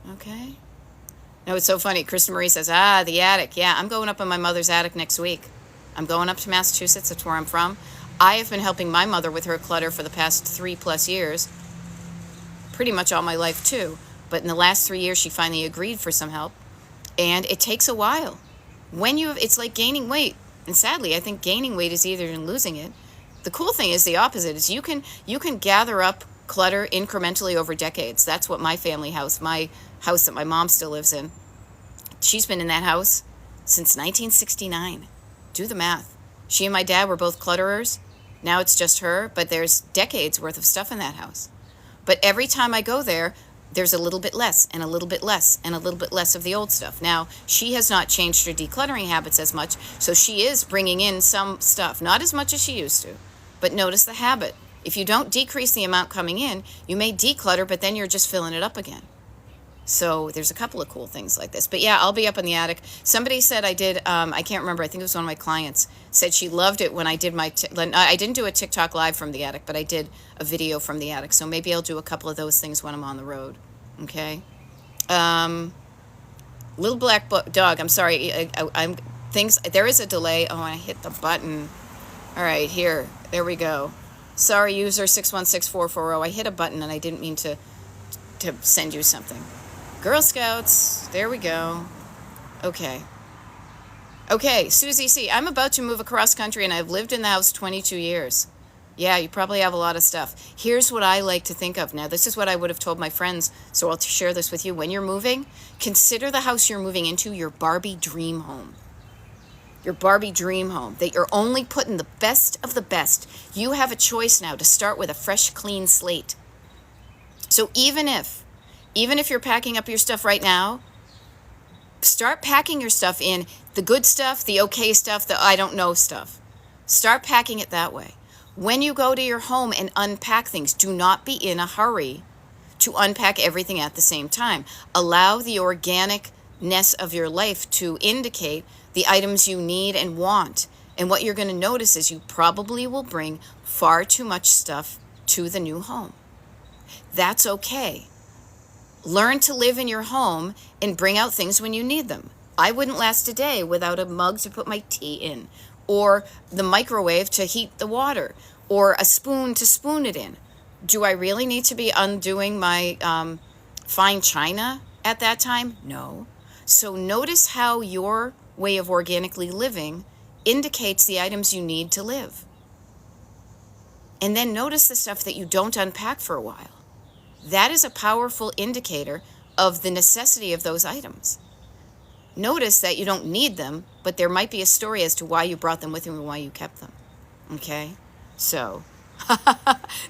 Okay? Now, it's so funny. Kristen Marie says, the attic. Yeah, I'm going up in my mother's attic next week. I'm going up to Massachusetts. That's where I'm from. I have been helping my mother with her clutter for the past 3+ years. Pretty much all my life, too. But in the last 3 years, she finally agreed for some help. And it takes a while. It's like gaining weight. And sadly, I think gaining weight is easier than losing it. The cool thing is the opposite. Is you can gather up clutter incrementally over decades. That's what my house that my mom still lives in. She's been in that house since 1969. Do the math. She and my dad were both clutterers. Now it's just her, but there's decades worth of stuff in that house. But every time I go there, there's a little bit less and a little bit less and a little bit less of the old stuff. Now, she has not changed her decluttering habits as much, so she is bringing in some stuff. Not as much as she used to, but notice the habit. If you don't decrease the amount coming in, you may declutter, but then you're just filling it up again. So there's a couple of cool things like this. But yeah, I'll be up in the attic. Somebody said I did, I can't remember, I think it was one of my clients, said she loved it when I did I didn't do a TikTok live from the attic, but I did a video from the attic. So maybe I'll do a couple of those things when I'm on the road. Okay? Little black dog, I'm sorry, there is a delay. Oh, I hit the button. All right, there we go. Sorry, user 616440. I hit a button and I didn't mean to send you something. Girl Scouts, there we go. Okay, Susie C. I'm about to move across country and I've lived in the house 22 years. Yeah, you probably have a lot of stuff. Here's what I like to think of. Now, this is what I would have told my friends, so I'll share this with you. When you're moving, consider the house you're moving into your Barbie dream home. Your Barbie dream home, that you're only putting the best of the best. You have a choice now to start with a fresh, clean slate. So even if you're packing up your stuff right now, start packing your stuff in the good stuff, the okay stuff, the I don't know stuff. Start packing it that way. When you go to your home and unpack things, do not be in a hurry to unpack everything at the same time. Allow the organicness of your life to indicate the items you need and want. And what you're going to notice is you probably will bring far too much stuff to the new home. That's okay. Learn to live in your home and bring out things when you need them. I wouldn't last a day without a mug to put my tea in, or the microwave to heat the water, or a spoon to spoon it in. Do I really need to be undoing my fine china at that time? No. So notice how your way of organically living indicates the items you need to live. And then notice the stuff that you don't unpack for a while. That is a powerful indicator of the necessity of those items. Notice that you don't need them, but there might be a story as to why you brought them with you and why you kept them. Okay? So,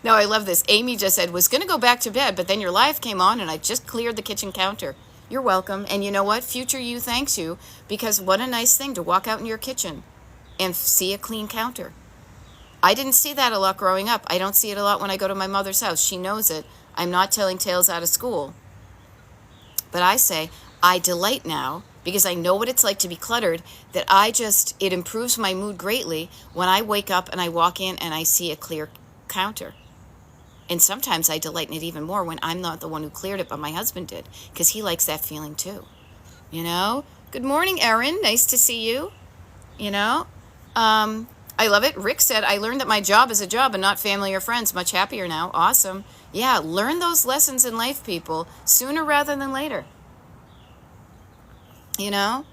no, I love this. Amy just said, was going to go back to bed, but then your live came on and I just cleared the kitchen counter. You're welcome. And you know what? Future you thanks you, because what a nice thing to walk out in your kitchen and see a clean counter. I didn't see that a lot growing up. I don't see it a lot when I go to my mother's house. She knows it. I'm not telling tales out of school. But I say, I delight now, because I know what it's like to be cluttered, that it improves my mood greatly when I wake up and I walk in and I see a clear counter. And sometimes I delight in it even more when I'm not the one who cleared it, but my husband did, because he likes that feeling too. You know? Good morning, Erin. Nice to see you. You know? I love it. Rick said, I learned that my job is a job and not family or friends. Much happier now. Awesome. Yeah, learn those lessons in life, people, sooner rather than later. You know?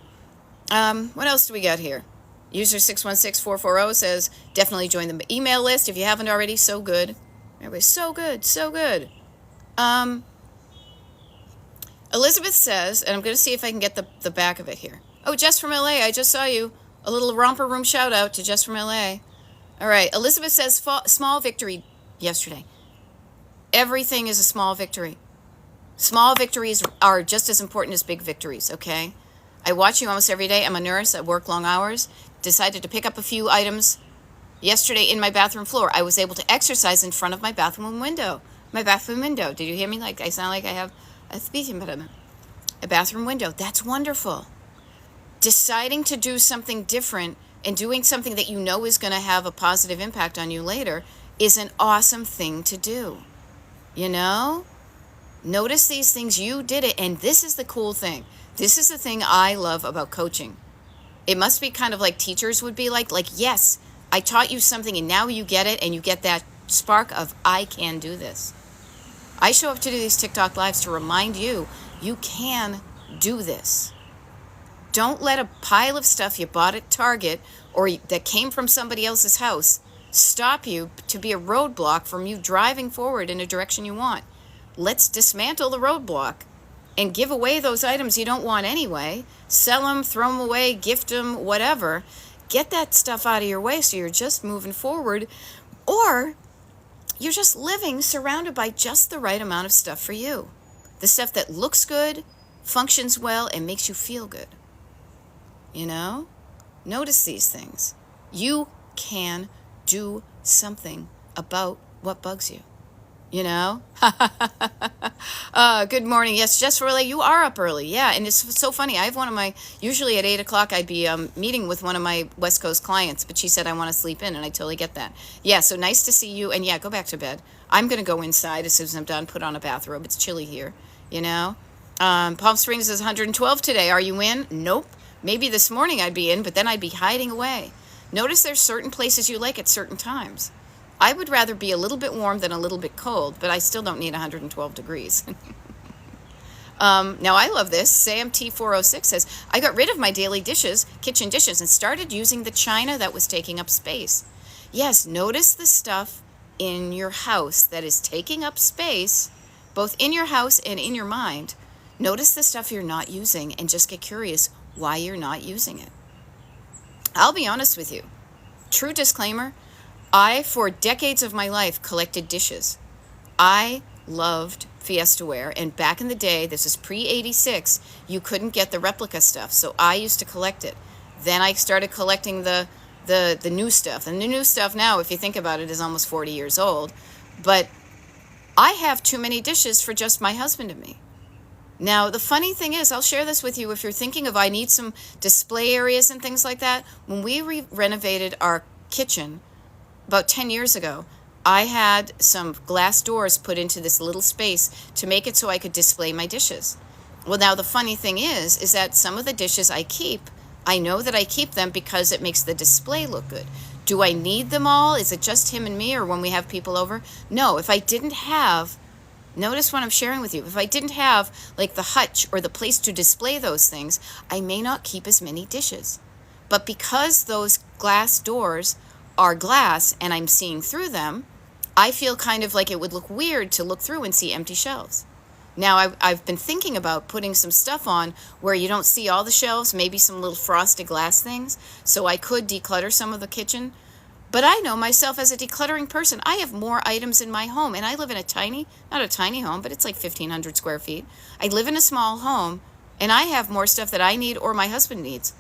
What else do we got here? User 616440 says, definitely join the email list if you haven't already. So good. Everybody's so good, so good. Elizabeth says, and I'm going to see if I can get the back of it here. Oh, Jess from LA, I just saw you. A little romper room shout out to Jess from LA. All right, Elizabeth says, small victory yesterday. Everything is a small victory. Small victories are just as important as big victories, okay? I watch you almost every day. I'm a nurse. I work long hours. Decided to pick up a few items yesterday in my bathroom floor. I was able to exercise in front of my bathroom window. Did you hear me? Like I sound like I have a speech impediment. A bathroom window. That's wonderful. Deciding to do something different and doing something that you know is going to have a positive impact on you later is an awesome thing to do. You know? Notice these things. You did it. And this is the cool thing. This is the thing I love about coaching. It must be kind of like teachers would be like, yes, I taught you something and now you get it and you get that spark of, I can do this. I show up to do these TikTok lives to remind you, you can do this. Don't let a pile of stuff you bought at Target or that came from somebody else's house stop you to be a roadblock from you driving forward in a direction you want. Let's dismantle the roadblock and give away those items you don't want anyway. Sell them, throw them away, gift them, whatever. Get that stuff out of your way so you're just moving forward, or you're just living surrounded by just the right amount of stuff for you. The stuff that looks good, functions well, and makes you feel good. You know? Notice these things. You can do something about what bugs you. you know? Good morning. Yes, Jess Relay, you are up early. Yeah, and it's so funny. I have one of my, usually at 8 o'clock, I'd be meeting with one of my West Coast clients, but she said I want to sleep in, and I totally get that. Yeah, so nice to see you. And yeah, go back to bed. I'm going to go inside as soon as I'm done, put on a bathrobe. It's chilly here, you know? Palm Springs is 112 today. Are you in? Nope. Maybe this morning I'd be in, but then I'd be hiding away. Notice there's certain places you like at certain times. I would rather be a little bit warm than a little bit cold, but I still don't need 112 degrees. Now, I love this. Sam T406 says, I got rid of my daily dishes, kitchen dishes, and started using the china that was taking up space. Yes, notice the stuff in your house that is taking up space, both in your house and in your mind. Notice the stuff you're not using and just get curious why you're not using it. I'll be honest with you. True disclaimer, I, for decades of my life, collected dishes. I loved Fiestaware, and back in the day, this is pre-86, you couldn't get the replica stuff, so I used to collect it. Then I started collecting the new stuff, and the new stuff now, if you think about it, is almost 40 years old, but I have too many dishes for just my husband and me. Now, the funny thing is, I'll share this with you if you're thinking of I need some display areas and things like that. When we renovated our kitchen about 10 years ago, I had some glass doors put into this little space to make it so I could display my dishes. Well, now the funny thing is that some of the dishes I keep, I know that I keep them because it makes the display look good. Do I need them all? Is it just him and me, or when we have people over? No, if I didn't have, notice what I'm sharing with you, if I didn't have like the hutch or the place to display those things, I may not keep as many dishes. But because those glass doors are glass and I'm seeing through them, I feel kind of like it would look weird to look through and see empty shelves. Now, I've been thinking about putting some stuff on where you don't see all the shelves, maybe some little frosted glass things, so I could declutter some of the kitchen. But I know myself as a decluttering person. I have more items in my home, and I live in a tiny, not a tiny home, but it's like 1,500 square feet. I live in a small home, and I have more stuff that I need or my husband needs.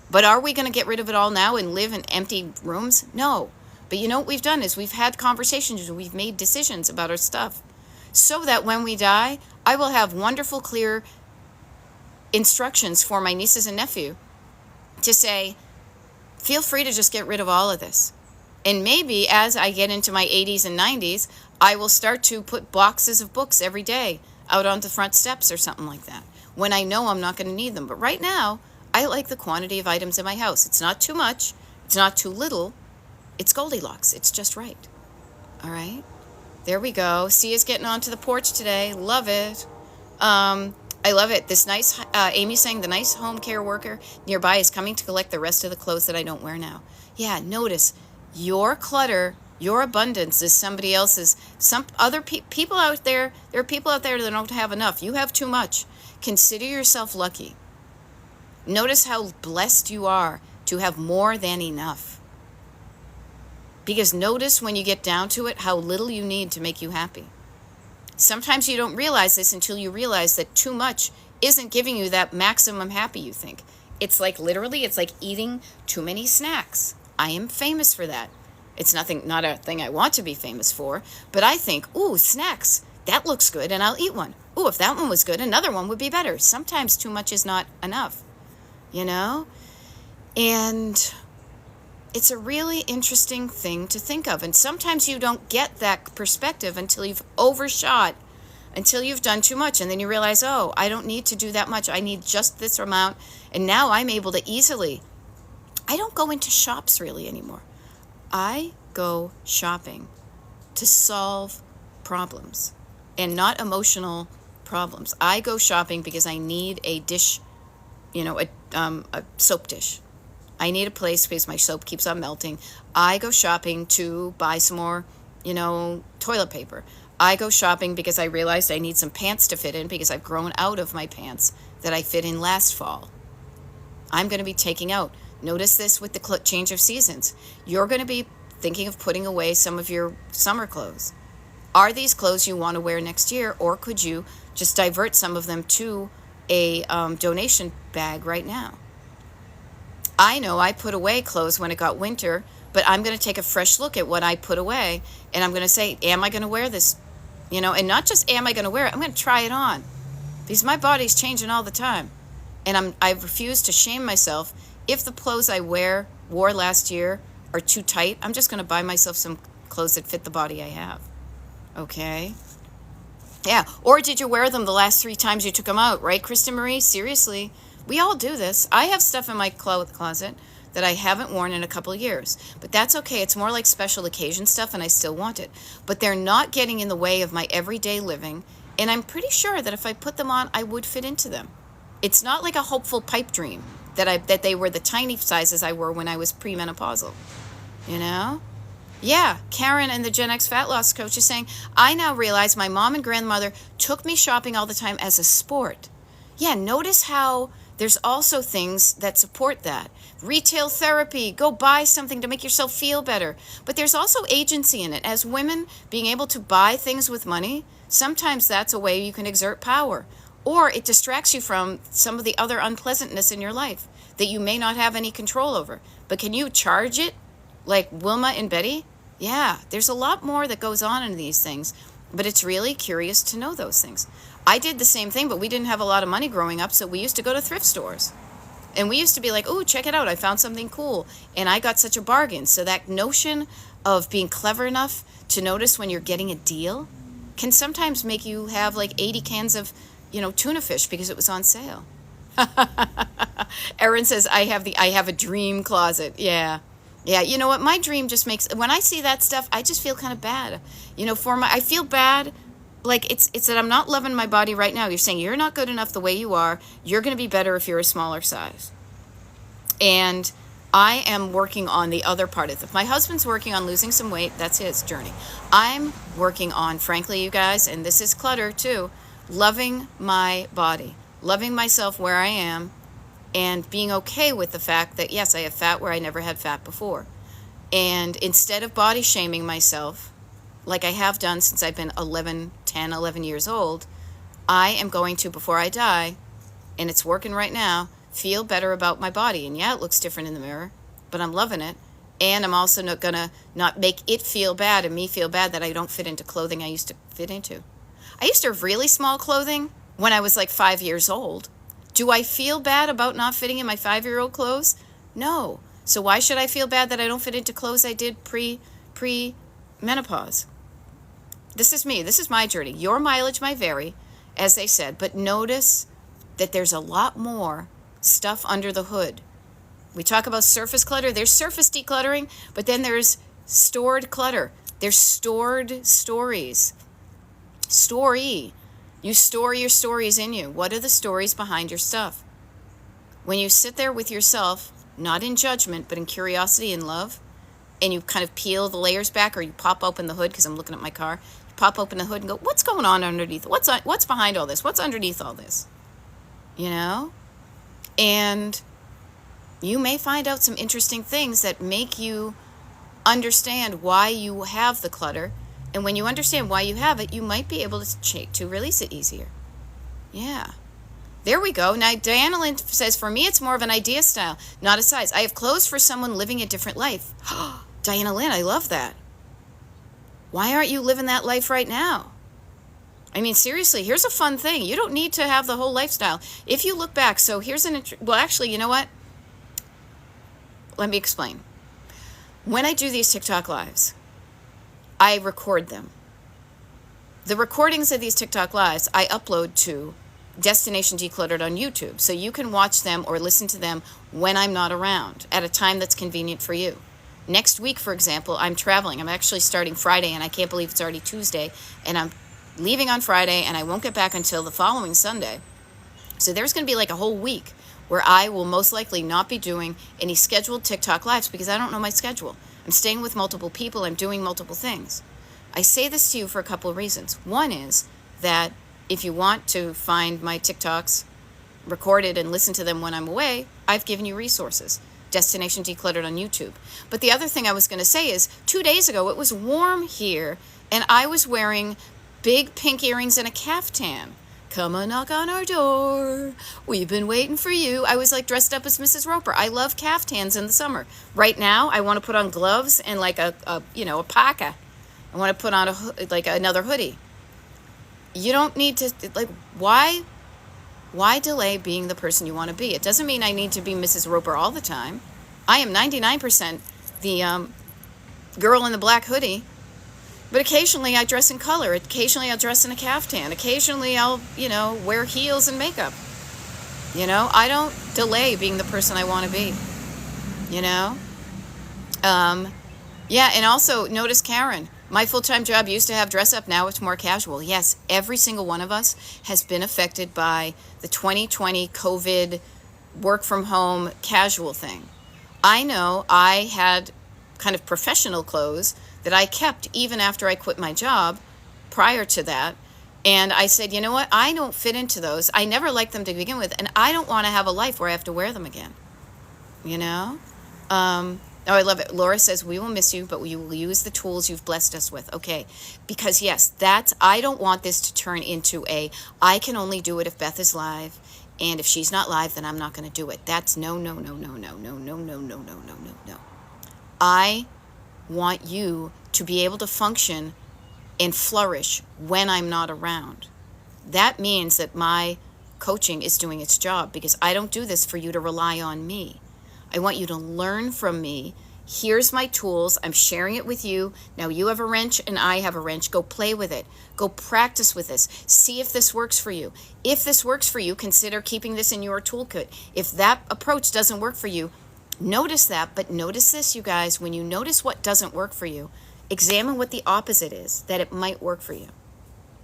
But are we going to get rid of it all now and live in empty rooms? No. But you know what we've done is we've had conversations, we've made decisions about our stuff so that when we die, I will have wonderful, clear instructions for my nieces and nephew to say, feel free to just get rid of all of this. And maybe as I get into my 80s and 90s, I will start to put boxes of books every day out on the front steps or something like that when I know I'm not going to need them. But right now, I like the quantity of items in my house. It's not too much. It's not too little. It's Goldilocks. It's just right. All right. There we go. Sia's getting onto the porch today. Love it. I love it. This nice, Amy's saying the nice home care worker nearby is coming to collect the rest of the clothes that I don't wear now. Yeah, notice your clutter, your abundance is somebody else's. Some other people out there, there are people out there that don't have enough. You have too much. Consider yourself lucky. Notice how blessed you are to have more than enough. Because notice when you get down to it, how little you need to make you happy. Sometimes you don't realize this until you realize that too much isn't giving you that maximum happy you think. It's like literally, it's like eating too many snacks. I am famous for that. It's not a thing I want to be famous for, but I think, ooh, snacks, that looks good and I'll eat one. Ooh, if that one was good, another one would be better. Sometimes too much is not enough, you know? And it's a really interesting thing to think of. And sometimes you don't get that perspective until you've overshot, until you've done too much. And then you realize, oh, I don't need to do that much. I need just this amount. And now I'm able to easily. I don't go into shops really anymore. I go shopping to solve problems and not emotional problems. I go shopping because I need a dish, a soap dish. I need a place because my soap keeps on melting. I go shopping to buy some more, toilet paper. I go shopping because I realized I need some pants to fit in because I've grown out of my pants that I fit in last fall. I'm going to be taking out. Notice this with the change of seasons. You're going to be thinking of putting away some of your summer clothes. Are these clothes you want to wear next year, or could you just divert some of them to a donation bag right now? I know I put away clothes when it got winter, but I'm going to take a fresh look at what I put away, and I'm going to say, am I going to wear this And not just am I going to wear it, I'm going to try it on because my body's changing all the time. And I refuse to shame myself. If the clothes I wore last year are too tight, I'm just going to buy myself some clothes that fit the body I have. Okay? Yeah. Or did you wear them the last 3 times you took them out, right, Kristen Marie? Seriously. We all do this. I have stuff in my closet that I haven't worn in a couple of years. But that's okay. It's more like special occasion stuff, and I still want it. But they're not getting in the way of my everyday living, and I'm pretty sure that if I put them on, I would fit into them. It's not like a hopeful pipe dream that they were the tiny sizes I wore when I was premenopausal. Yeah, Karen and the Gen X Fat Loss Coach is saying, I now realize my mom and grandmother took me shopping all the time as a sport. Yeah, notice how there's also things that support that. Retail therapy, go buy something to make yourself feel better. But there's also agency in it. As women, being able to buy things with money, sometimes that's a way you can exert power. Or it distracts you from some of the other unpleasantness in your life that you may not have any control over. But can you charge it like Wilma and Betty? Yeah, there's a lot more that goes on in these things, but it's really curious to know those things. I did the same thing, but we didn't have a lot of money growing up, so we used to go to thrift stores. And we used to be like, oh, check it out, I found something cool, and I got such a bargain. So that notion of being clever enough to notice when you're getting a deal can sometimes make you have like 80 cans of, tuna fish because it was on sale. Erin says, I have a dream closet. Yeah. Yeah, you know what? My dream just makes, when I see that stuff, I just feel kind of bad. I feel bad, like it's that I'm not loving my body right now. You're saying you're not good enough the way you are. You're going to be better if you're a smaller size. And I am working on the other part of it. My husband's working on losing some weight. That's his journey. I'm working on, frankly, you guys, and this is clutter too, loving my body, loving myself where I am, and being okay with the fact that, yes, I have fat where I never had fat before. And instead of body shaming myself, like I have done since I've been 11 years old, I am going to, before I die, and it's working right now, feel better about my body. And yeah, it looks different in the mirror, but I'm loving it. And I'm also not going to not make it feel bad and me feel bad that I don't fit into clothing I used to fit into. I used to have really small clothing when I was like 5 years old. Do I feel bad about not fitting in my 5-year-old clothes? No. So why should I feel bad that I don't fit into clothes I did pre-menopause? This is me. This is my journey. Your mileage might vary, as they said, but notice that there's a lot more stuff under the hood. We talk about surface clutter. There's surface decluttering, but then there's stored clutter. There's stored stories. Story. You store your stories in you. What are the stories behind your stuff? When you sit there with yourself, not in judgment, but in curiosity and love, and you kind of peel the layers back, or you pop open the hood, because I'm looking at my car, you pop open the hood and go, what's going on underneath? What's behind all this? What's underneath all this? And you may find out some interesting things that make you understand why you have the clutter. And when you understand why you have it, you might be able to release it easier. Yeah. There we go. Now, Diana Lynn says, for me, it's more of an idea style, not a size. I have clothes for someone living a different life. Diana Lynn, I love that. Why aren't you living that life right now? I mean, seriously, here's a fun thing. You don't need to have the whole lifestyle. If you look back, so here's well, actually, you know what? Let me explain. When I do these TikTok lives, I record them. The recordings of these TikTok lives, I upload to Destination Decluttered on YouTube. So you can watch them or listen to them when I'm not around at a time that's convenient for you. Next week, for example, I'm traveling. I'm actually starting Friday, and I can't believe it's already Tuesday. And I'm leaving on Friday, and I won't get back until the following Sunday. So there's going to be like a whole week where I will most likely not be doing any scheduled TikTok lives because I don't know my schedule. I'm staying with multiple people. I'm doing multiple things. I say this to you for a couple of reasons. One is that if you want to find my TikToks recorded and listen to them when I'm away, I've given you resources. Destination Decluttered on YouTube. But the other thing I was going to say is 2 days ago, it was warm here, and I was wearing big pink earrings and a caftan. Come and knock on our door. We've been waiting for you. I was like dressed up as Mrs. Roper. I love caftans in the summer. Right now, I want to put on gloves and like a parka. I want to put on another hoodie. You don't need to, like, why delay being the person you want to be? It doesn't mean I need to be Mrs. Roper all the time. I am 99% the girl in the black hoodie, but occasionally I dress in color. Occasionally I'll dress in a caftan. Occasionally I'll, wear heels and makeup. I don't delay being the person I want to be, you know? Yeah, and also notice Karen. My full-time job used to have dress up. Now it's more casual. Yes, every single one of us has been affected by the 2020 COVID work from home casual thing. I know I had kind of professional clothes that I kept even after I quit my job prior to that. And I said, you know what? I don't fit into those. I never liked them to begin with. And I don't want to have a life where I have to wear them again. You know? Oh, I love it. Laura says, we will miss you, but we will use the tools you've blessed us with. Okay. Because yes, I don't want this to turn into I can only do it if Beth is live. And if she's not live, then I'm not going to do it. That's no. I want you to be able to function and flourish when I'm not around. That means that my coaching is doing its job, because I don't do this for you to rely on me. I want you to learn from me. Here's my tools. I'm sharing it with you. Now you have a wrench and I have a wrench. Go play with it. Go practice with this. See if this works for you. If this works for you, consider keeping this in your toolkit. If that approach doesn't work for you, notice that. But notice this, you guys. When you notice what doesn't work for you, examine what the opposite is that it might work for you.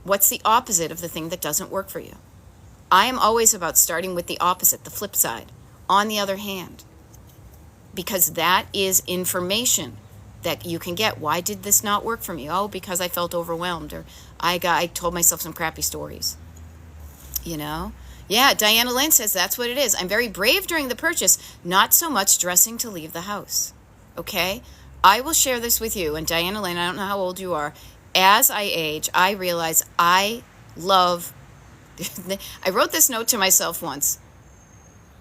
What's the opposite of the thing that doesn't work for you? I am always about starting with the opposite, the flip side. On the other hand, because that is information that you can get. Why did this not work for me? Oh, because I felt overwhelmed, or I told myself some crappy stories. Yeah, Diana Lynn says that's what it is. I'm very brave during the purchase, not so much dressing to leave the house. Okay? I will share this with you. And Diana Lynn, I don't know how old you are. As I age, I realize I love... I wrote this note to myself once.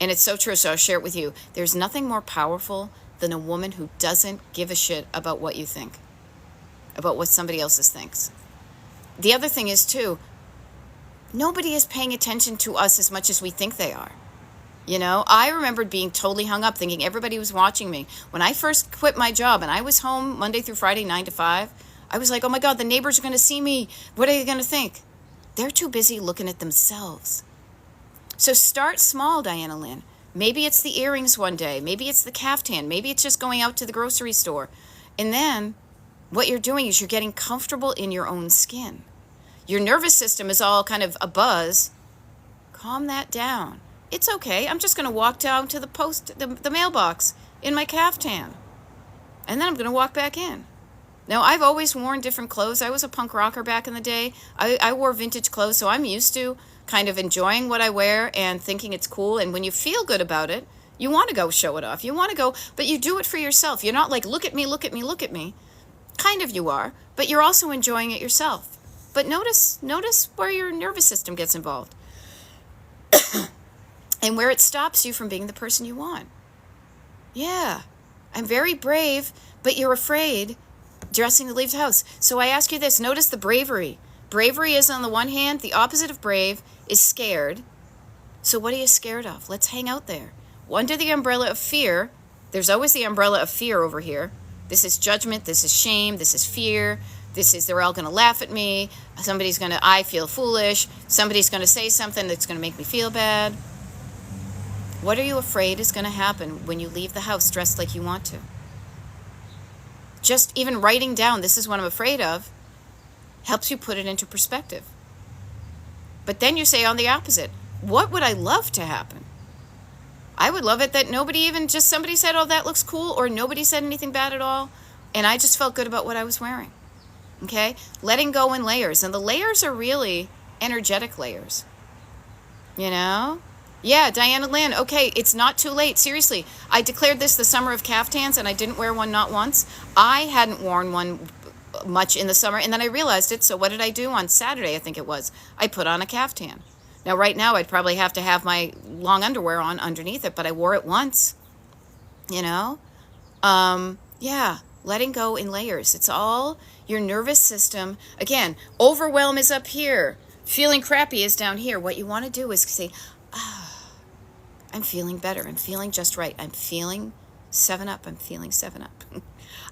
And it's so true, so I'll share it with you. There's nothing more powerful than a woman who doesn't give a shit about what you think, about what somebody else thinks. The other thing is, too, nobody is paying attention to us as much as we think they are. I remembered being totally hung up, thinking everybody was watching me. When I first quit my job and I was home Monday through Friday, 9 to 5, I was like, oh my God, the neighbors are going to see me. What are they going to think? They're too busy looking at themselves. So start small, Diana Lynn. Maybe it's the earrings one day. Maybe it's the caftan. Maybe it's just going out to the grocery store. And then what you're doing is you're getting comfortable in your own skin. Your nervous system is all kind of abuzz. Calm that down. It's okay. I'm just going to walk down to the mailbox in my caftan. And then I'm going to walk back in. Now, I've always worn different clothes. I was a punk rocker back in the day. I wore vintage clothes, so I'm used to kind of enjoying what I wear and thinking it's cool. And when you feel good about it, you want to go show it off. You want to go, but you do it for yourself. You're not like, look at me, look at me, look at me. Kind of you are, but you're also enjoying it yourself. But notice where your nervous system gets involved and where it stops you from being the person you want. Yeah, I'm very brave, but you're afraid dressing to leave the house. So I ask you this, notice the bravery. Bravery is, on the one hand, the opposite of brave is scared. So what are you scared of? Let's hang out there. Under the umbrella of fear, there's always the umbrella of fear over here. This is judgment, this is shame, this is fear, this is they're all going to laugh at me, I feel foolish, somebody's going to say something that's going to make me feel bad. What are you afraid is going to happen when you leave the house dressed like you want to? Just even writing down, this is what I'm afraid of, helps you put it into perspective. But then you say on the opposite, what would I love to happen? I would love it that somebody said, oh, that looks cool, or nobody said anything bad at all, and I just felt good about what I was wearing. Okay? Letting go in layers. And the layers are really energetic layers. Yeah, Diana Lynn, okay, it's not too late. Seriously, I declared this the summer of caftans, and I didn't wear one not once. I hadn't worn one much in the summer, and then I realized it, so what did I do on Saturday, I think it was? I put on a caftan. Now, right now, I'd probably have to have my long underwear on underneath it, but I wore it once, Yeah, letting go in layers. It's all your nervous system. Again, overwhelm is up here. Feeling crappy is down here. What you want to do is say, I'm feeling better. I'm feeling just right. I'm feeling 7-Up. I'm feeling 7-Up.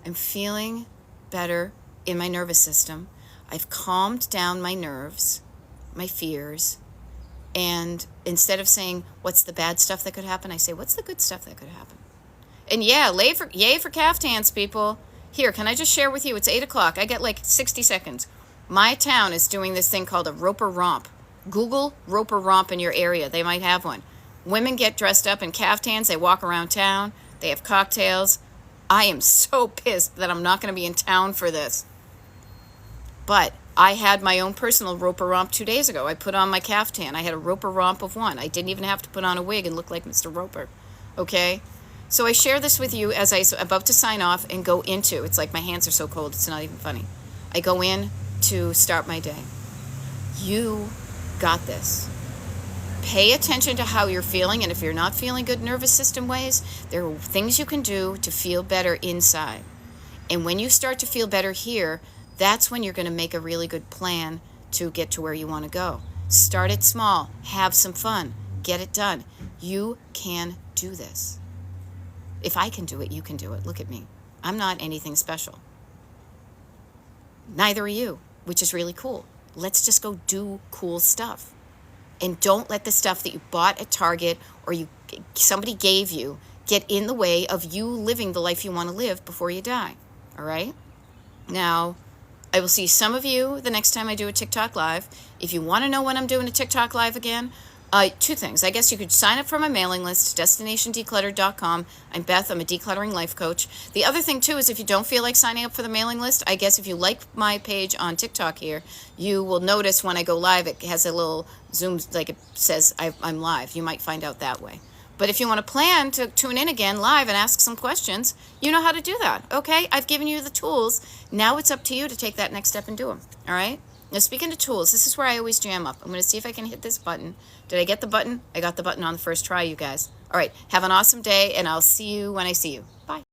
I'm feeling better in my nervous system. I've calmed down my nerves, my fears. And instead of saying, what's the bad stuff that could happen, I say, what's the good stuff that could happen? And yeah, yay for caftans, people. Here, can I just share with you? It's 8 o'clock. I get like 60 seconds. My town is doing this thing called a Roper Romp. Google Roper Romp in your area. They might have one. Women get dressed up in caftans. They walk around town. They have cocktails. I am so pissed that I'm not going to be in town for this. But I had my own personal Roper Romp 2 days ago. I put on my caftan. I had a Roper Romp of one. I didn't even have to put on a wig and look like Mr. Roper. Okay? So I share this with you as I'm about to sign off and go into, it's like my hands are so cold, it's not even funny. I go in to start my day. You got this. Pay attention to how you're feeling, and if you're not feeling good nervous system ways, there are things you can do to feel better inside. And when you start to feel better here, that's when you're going to make a really good plan to get to where you want to go. Start it small. Have some fun. Get it done. You can do this. If I can do it, you can do it. Look at me. I'm not anything special. Neither are you, which is really cool. Let's just go do cool stuff. And don't let the stuff that you bought at Target or somebody gave you get in the way of you living the life you want to live before you die. All right? Now, I will see some of you the next time I do a TikTok Live. If you want to know when I'm doing a TikTok Live again, 2 things. I guess you could sign up for my mailing list, destinationdecluttered.com. I'm Beth. I'm a decluttering life coach. The other thing, too, is if you don't feel like signing up for the mailing list, I guess if you like my page on TikTok here, you will notice when I go live, it has a little zoom, like it says I'm live. You might find out that way. But if you want to plan to tune in again live and ask some questions, you know how to do that, okay? I've given you the tools. Now it's up to you to take that next step and do them, all right? Now, speaking of tools, this is where I always jam up. I'm going to see if I can hit this button. Did I get the button? I got the button on the first try, you guys. All right, have an awesome day, and I'll see you when I see you. Bye.